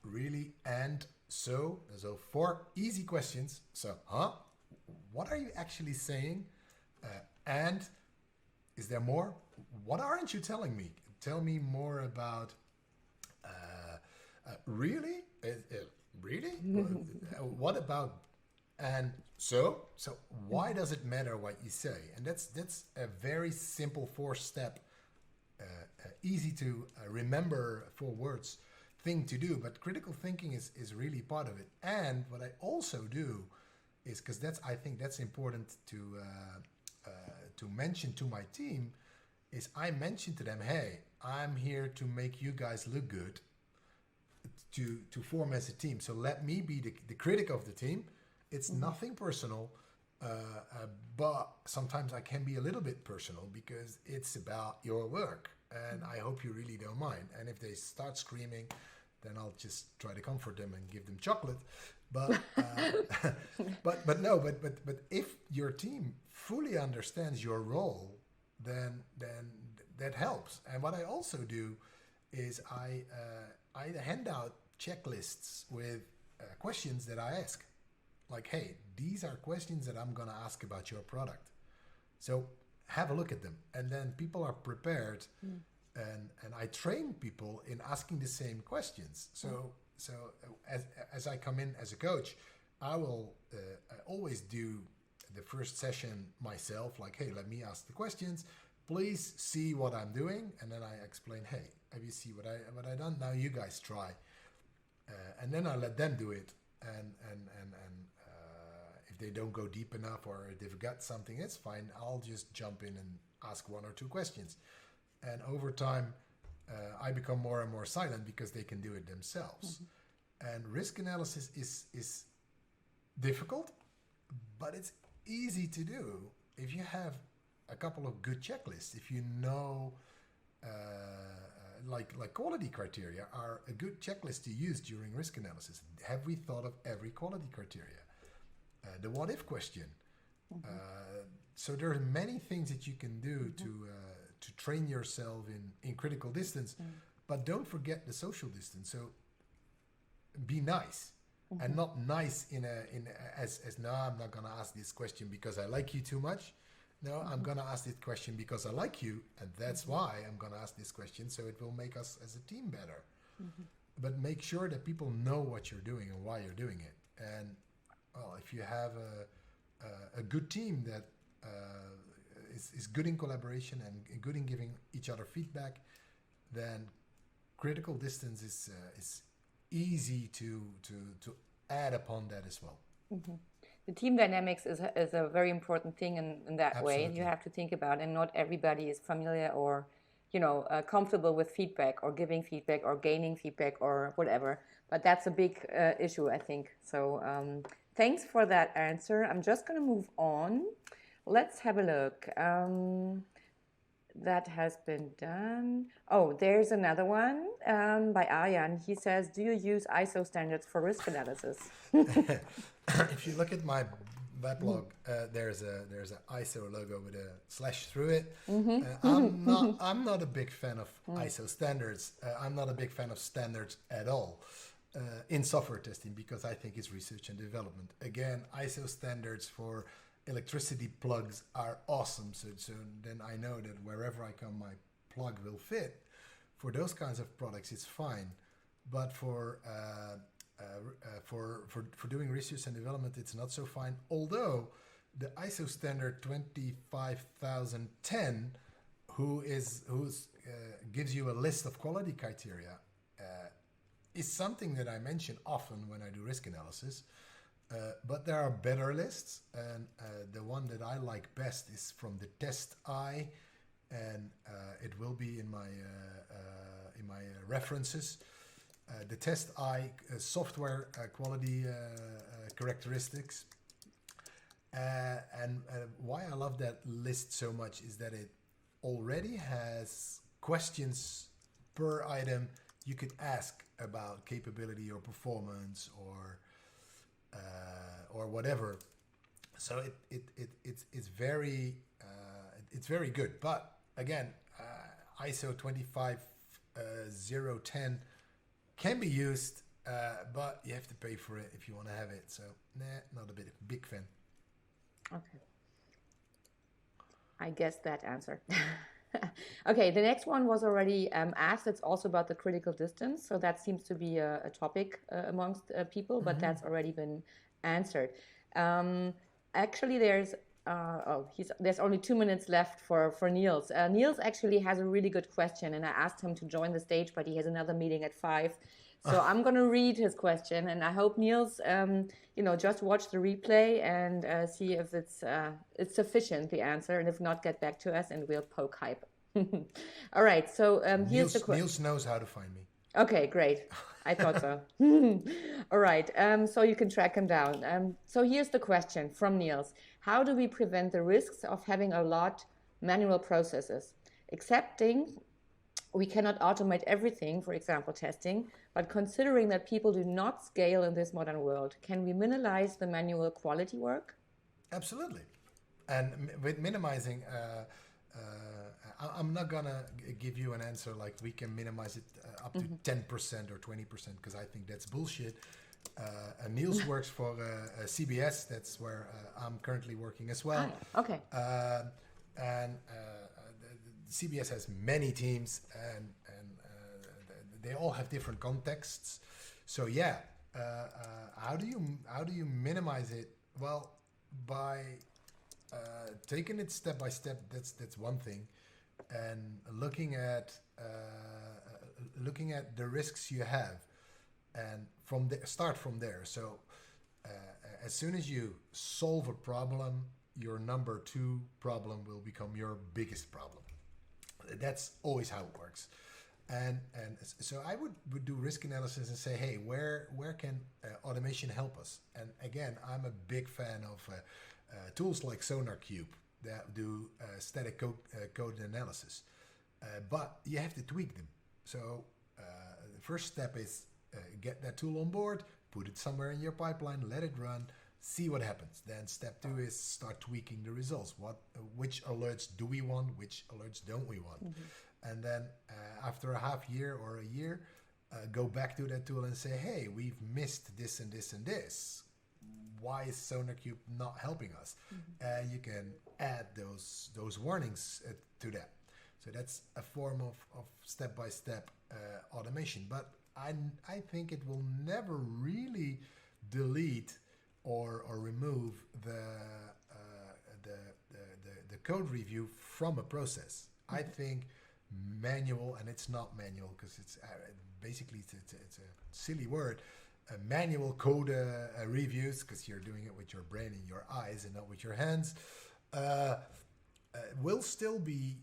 really, and so. So 4 easy questions. So what are you actually saying? And is there more? What aren't you telling me? Tell me more about. Really? Really? What about? And so why does it matter what you say? And that's a very simple 4-step, easy to remember 4 words thing to do. But critical thinking is really part of it. And what I also do is, because I think that's important to mention to my team, is I mention to them, hey, I'm here to make you guys look good, to form as a team. So let me be the critic of the team. It's nothing personal, but sometimes I can be a little bit personal because it's about your work. And I hope you really don't mind. And if they start screaming, then I'll just try to comfort them and give them chocolate. But but if your team fully understands your role, then that helps. And what I also do is I hand out checklists with questions that I ask. Like, hey, these are questions that I'm going to ask about your product. So have a look at them. And then people are prepared. And I train people in asking the same questions. So as I come in as a coach, I will always do the first session myself. Like, hey, let me ask the questions. Please see what I'm doing. And then I explain, hey, have you see what I done? Now you guys try. And then I let them do it. And if they don't go deep enough or if they've got something, it's fine. I'll just jump in and ask one or two questions. And over time, I become more and more silent because they can do it themselves. And risk analysis is difficult, but it's easy to do if you have a couple of good checklists. If you know, like quality criteria are a good checklist to use during risk analysis. Have we thought of every quality criteria? The what if question. So there are many things that you can do to train yourself in critical distance, but don't forget the social distance. So be nice, and not nice as no, I'm not gonna ask this question because I like you too much. No, I'm gonna ask this question because I like you, and that's why I'm gonna ask this question. So it will make us as a team better. But make sure that people know what you're doing and why you're doing it. And well, if you have a good team that is good in collaboration and good in giving each other feedback, then critical distance is easy to add upon that as well. The team dynamics is a very important thing in that way. Absolutely. You have to think about, and not everybody is familiar or comfortable with feedback or giving feedback or gaining feedback or whatever. But that's a big issue, I think. So thanks for that answer. I'm just going to move on. Let's have a look. That has been done. Oh, there's another one by Arjan. He says, do you use ISO standards for risk analysis? If you look at my weblog, there's a ISO logo with a slash through it. I'm not a big fan of ISO standards. I'm not a big fan of standards at all in software testing because I think it's research and development. Again, ISO standards for electricity plugs are awesome. So then I know that wherever I come, my plug will fit. For those kinds of products, it's fine. But for doing research and development, it's not so fine. Although the ISO standard 25010, gives you a list of quality criteria, is something that I mention often when I do risk analysis. But there are better lists, and the one that I like best is from the test eye, and it will be in my references. The test eye software quality characteristics, and why I love that list so much is that it already has questions per item you could ask about capability or performance or whatever. So it's very good. But again, ISO 25010 can be used, but you have to pay for it if you want to have it. So not a big fan. Okay. I guess that answer. Okay, the next one was already asked. It's also about the critical distance. So that seems to be a topic amongst people, but that's already been answered. Actually, there's only 2 minutes left for Niels. Niels actually has a really good question, and I asked him to join the stage, but he has another meeting at 5. So I'm going to read his question, and I hope Niels, just watch the replay and see if it's sufficient, the answer, and if not, get back to us and we'll poke Huib. All right, so here's the question. Niels knows how to find me. Okay, great. I thought so. All right, so you can track him down. So here's the question from Niels. How do we prevent the risks of having a lot manual processes? Accepting we cannot automate everything, for example, testing, but considering that people do not scale in this modern world, can we minimize the manual quality work? Absolutely. And with minimizing, I'm not going to give you an answer like we can minimize it up to 10% or 20%, because I think that's bullshit. Niels works for CBS. That's where I'm currently working as well. Okay. And CBS has many teams, and they all have different contexts. So yeah, how do you minimize it? Well, by taking it step by step. That's one thing, and looking at the risks you have, and start from there. So as soon as you solve a problem, your number two problem will become your biggest problem. That's always how it works. And so I would do risk analysis and say, hey, where can automation help us? And again, I'm a big fan of tools like coupe that do static code analysis. But you have to tweak them. So the first step is get that tool on board, put it somewhere in your pipeline, let it run, see what happens. Then step two is start tweaking the results. Which alerts do we want? Which alerts don't we want? And then after a half year or a year, go back to that tool and say, hey, we've missed this and this and this. Why is coupe not helping us? You can add those warnings to that. So that's a form of step-by-step automation. But I think it will never really delete or remove the code review from a process. I think manual, and it's not manual because it's basically it's a silly word, manual code reviews, because you're doing it with your brain and your eyes and not with your hands, will still be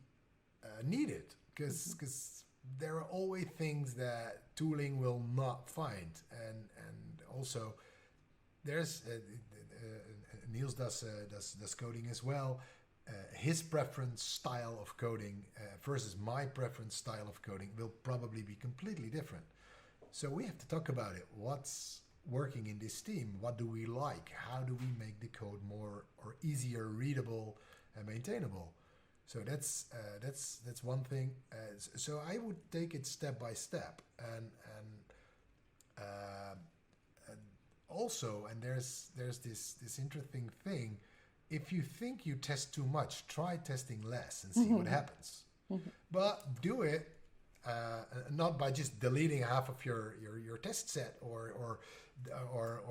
needed, because there are always things that tooling will not find, and also there's Niels does coding as well. His preference style of coding versus my preference style of coding will probably be completely different. So we have to talk about it. What's working in this team? What do we like? How do we make the code more or easier readable and maintainable? So that's one thing. So I would take it step by step, and also, and there's this interesting thing. If you think you test too much, try testing less and see what happens. But do it not by just deleting half of your test set or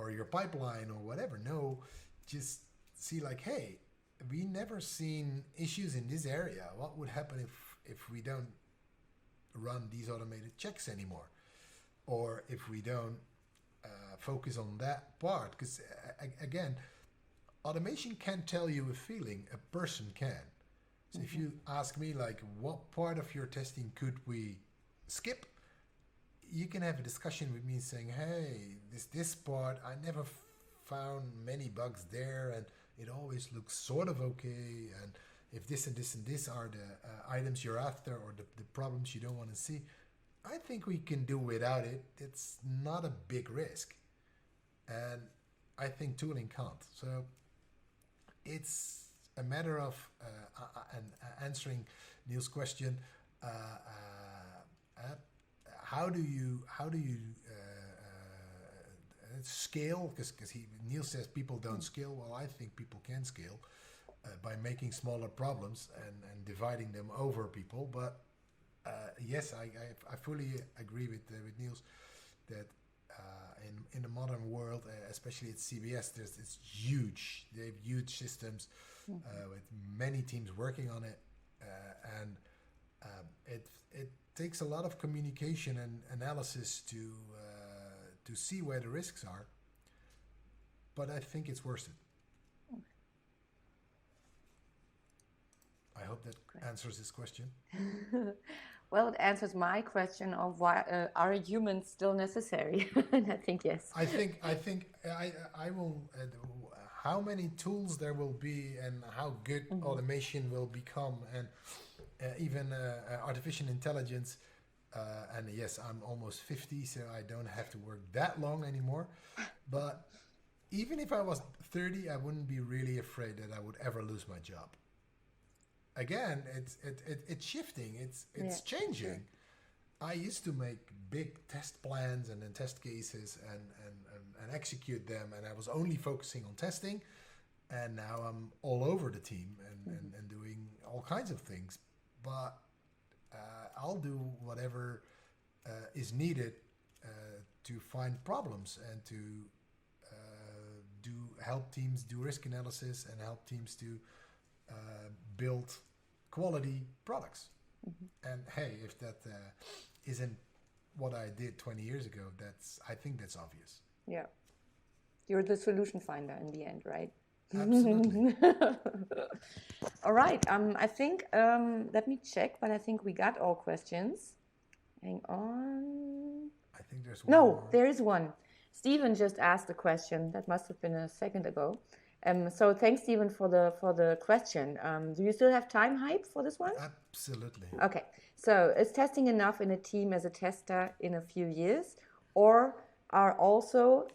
your pipeline or whatever. No, just see like, hey, we never seen issues in this area. What would happen if we don't run these automated checks anymore, or if we don't focus on that part? Because again, automation can't tell you a feeling, a person can. So if you ask me, like, what part of your testing could we skip? You can have a discussion with me saying, hey, this part, I never found many bugs there, and it always looks sort of okay. And if this and this and this are the items you're after, or the problems you don't want to see, I think we can do without it. It's not a big risk. And I think tooling can't. So it's a matter of answering Niels' question. How do you scale? Because Niels says people don't scale. Well, I think people can scale by making smaller problems and dividing them over people. But yes, I fully agree with Niels that in the modern world, especially at CBS, it's huge. They have huge systems with many teams working on it, and it takes a lot of communication and analysis to see where the risks are. But I think it's worth it. I hope that answers this question. Well, it answers my question of why are humans still necessary? And I think yes. I think I will. How many tools there will be, and how good automation will become, and even artificial intelligence. And yes, I'm almost 50, so I don't have to work that long anymore. But even if I was 30, I wouldn't be really afraid that I would ever lose my job. Again, it's shifting, it's changing. I used to make big test plans and then test cases and execute them, and I was only focusing on testing. And now I'm all over the team and doing all kinds of things. But I'll do whatever is needed to find problems and to help teams do risk analysis and help teams to build quality products. And hey, if that isn't what I did 20 years ago, I think that's obvious. Yeah. You're the solution finder in the end, right? Absolutely. All right. I think let me check, but I think we got all questions. Hang on. I think there's one No, more. there is one. Stephen just asked a question. That must have been a second ago. So thanks, Stephen, for the question. Do you still have time, Hype, for this one? Absolutely. Okay. So is testing enough in a team as a tester in a few years, or are also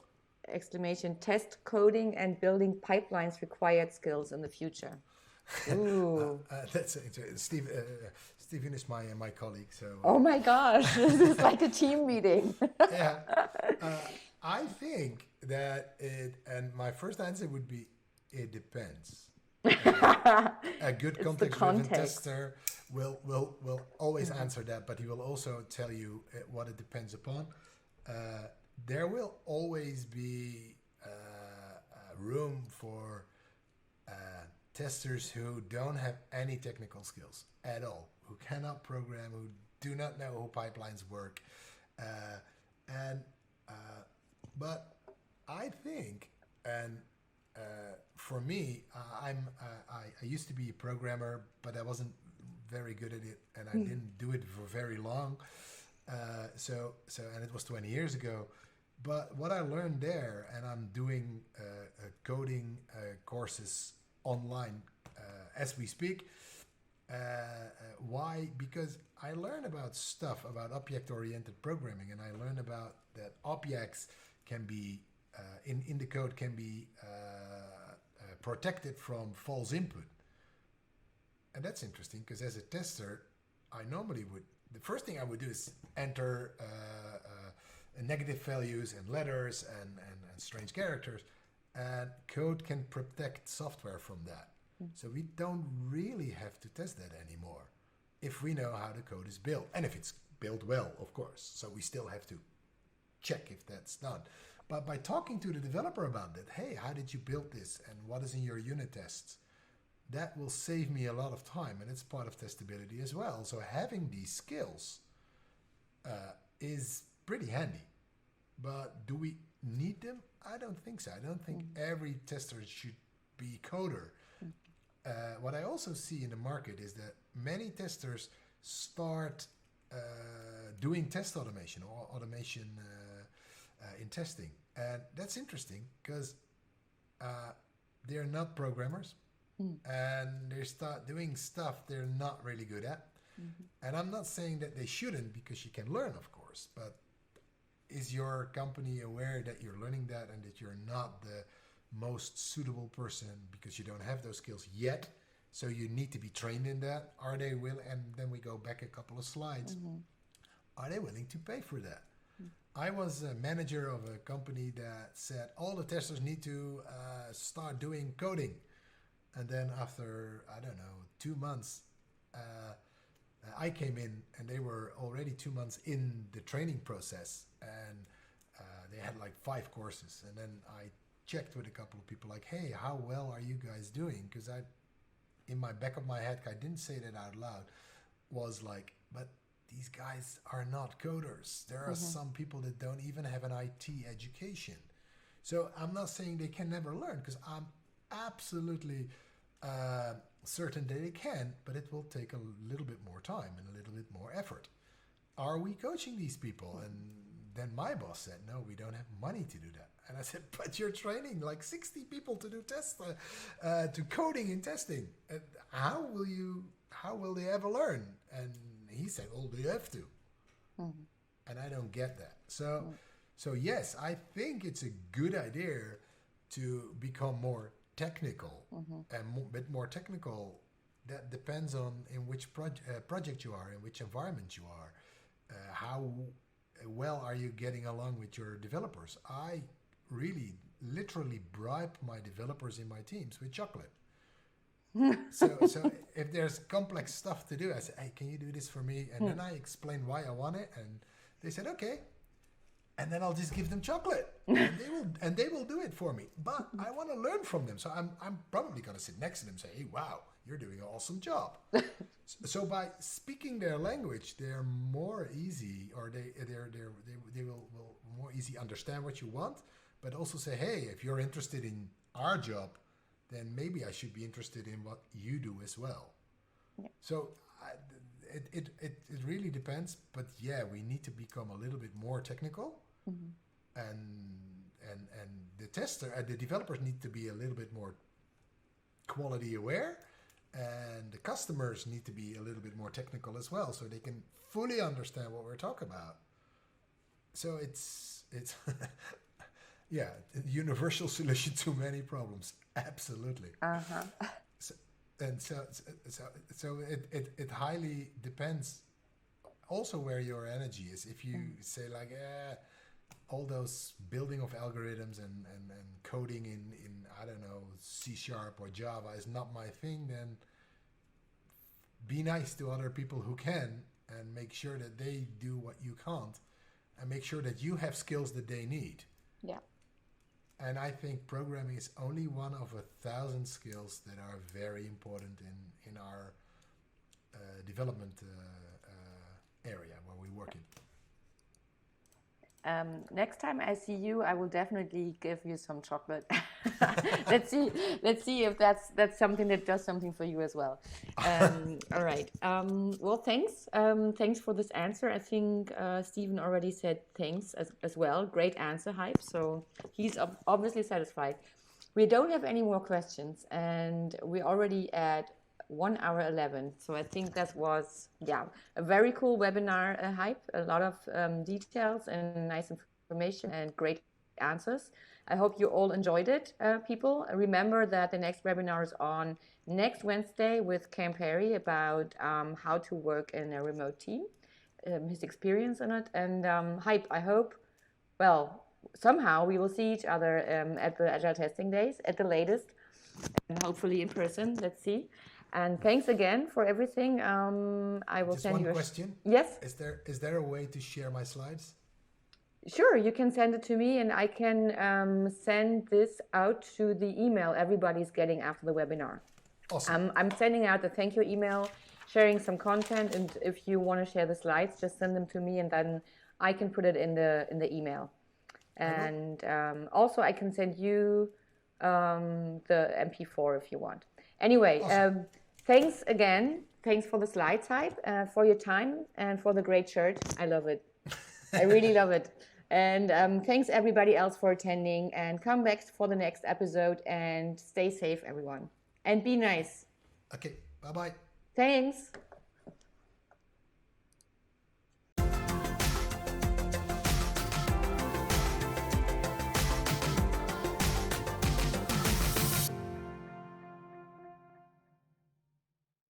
exclamation test coding and building pipelines required skills in the future? Ooh. That's Steve. Stephen is my colleague. So Oh my gosh, this is like a team meeting. yeah, I think that it. And my first answer would be, it depends. A good It's the context-driven context. tester will always answer that, but he will also tell you what it depends upon. There will always be room for testers who don't have any technical skills at all, who cannot program, who do not know how pipelines work, and but I think, and for me, I used to be a programmer, but I wasn't very good at it, and I didn't do it for very long. And it was 20 years ago. But what I learned there, and I'm doing coding courses online as we speak. Why? Because I learn about stuff about object-oriented programming, and I learn about that objects can be in the code can be protected from false input. And that's interesting because as a tester, I normally would, the first thing I would do is enter negative values and letters and strange characters, and code can protect software from that. So we don't really have to test that anymore if we know how the code is built, and if it's built well, of course. So we still have to check if that's done. But by talking to the developer about that, hey, how did you build this and what is in your unit tests? That will save me a lot of time, and it's part of testability as well. So having these skills is pretty handy. But do we need them? I don't think so. I don't think every tester should be a coder. What I also see in the market is that many testers start doing test automation or automation in testing. And that's interesting because they're not programmers and they start doing stuff they're not really good at. And I'm not saying that they shouldn't, because you can learn, of course, but is your company aware that you're learning that and that you're not the most suitable person because you don't have those skills yet? So you need to be trained in that. Are they willing? And then we go back a couple of slides. Are they willing to pay for that? I was a manager of a company that said all the testers need to start doing coding. And then after, I don't know, 2 months, I came in and they were already 2 months in the training process, and they had like 5 courses. And then I checked with a couple of people like, hey, how well are you guys doing? Because in my back of my head, I didn't say that out loud, was like, but these guys are not coders. There are some people that don't even have an IT education. So I'm not saying they can never learn, because I'm absolutely certain that they can, but it will take a little bit more time and a little bit more effort. Are we coaching these people? And then my boss said, no, we don't have money to do that. And I said, but you're training like 60 people to do tests, to coding and testing. And how will they ever learn? And he said, well, they have to. And I don't get that. So yes, I think it's a good idea to become more technical, and a bit more technical. That depends on in which project you are, in which environment you are, how well are you getting along with your developers. I really literally bribe my developers in my teams with chocolate. So if there's complex stuff to do, I say, hey, can you do this for me? And then I explain why I want it, and they said, okay. And then I'll just give them chocolate, and they will do it for me. But I want to learn from them, so I'm probably going to sit next to them and say, hey, wow, you're doing an awesome job. So by speaking their language, they're more easy, or they will more easy understand what you want, but also say, hey, if you're interested in our job, then maybe I should be interested in what you do as well. Yeah. So it really depends, but yeah, we need to become a little bit more technical, and the developers need to be a little bit more quality aware, and the customers need to be a little bit more technical as well, so they can fully understand what we're talking about. So it's yeah, universal solution to many problems. Absolutely. So, it highly depends also where your energy is. If you say like, all those building of algorithms and coding in I don't know, C# or Java is not my thing, then be nice to other people who can, and make sure that they do what you can't, and make sure that you have skills that they need. Yeah. And I think programming is only one of 1,000 skills that are very important in our development area where we work in. Next time I see you, I will definitely give you some chocolate. Let's see if that's something that does something for you as well. All right. Well, thanks for this answer. I think Stephen already said thanks as well. Great answer, Huib. So he's obviously satisfied. We don't have any more questions, and we're already at 1 hour 11. So I think that was, a very cool webinar, Huib. A lot of details and nice information and great answers. I hope you all enjoyed it, people. Remember that the next webinar is on next Wednesday with Cam Perry about how to work in a remote team, his experience in it. And Huib, I hope, well, somehow we will see each other at the Agile Testing Days at the latest, and hopefully in person. Let's see. And thanks again for everything. I will Just send one you question. Yes? Is there a way to share my slides? Sure, you can send it to me, and I can send this out to the email everybody's getting after the webinar. Awesome. I'm sending out the thank you email, sharing some content, and if you want to share the slides, just send them to me, and then I can put it in the email. And also, I can send you the MP4 if you want. Anyway, awesome. Thanks again. Thanks for the slides, Huib, for your time, and for the great shirt. I love it. I really love it. And thanks everybody else for attending, and come back for the next episode, and stay safe, everyone. And be nice. Okay, bye-bye. Thanks.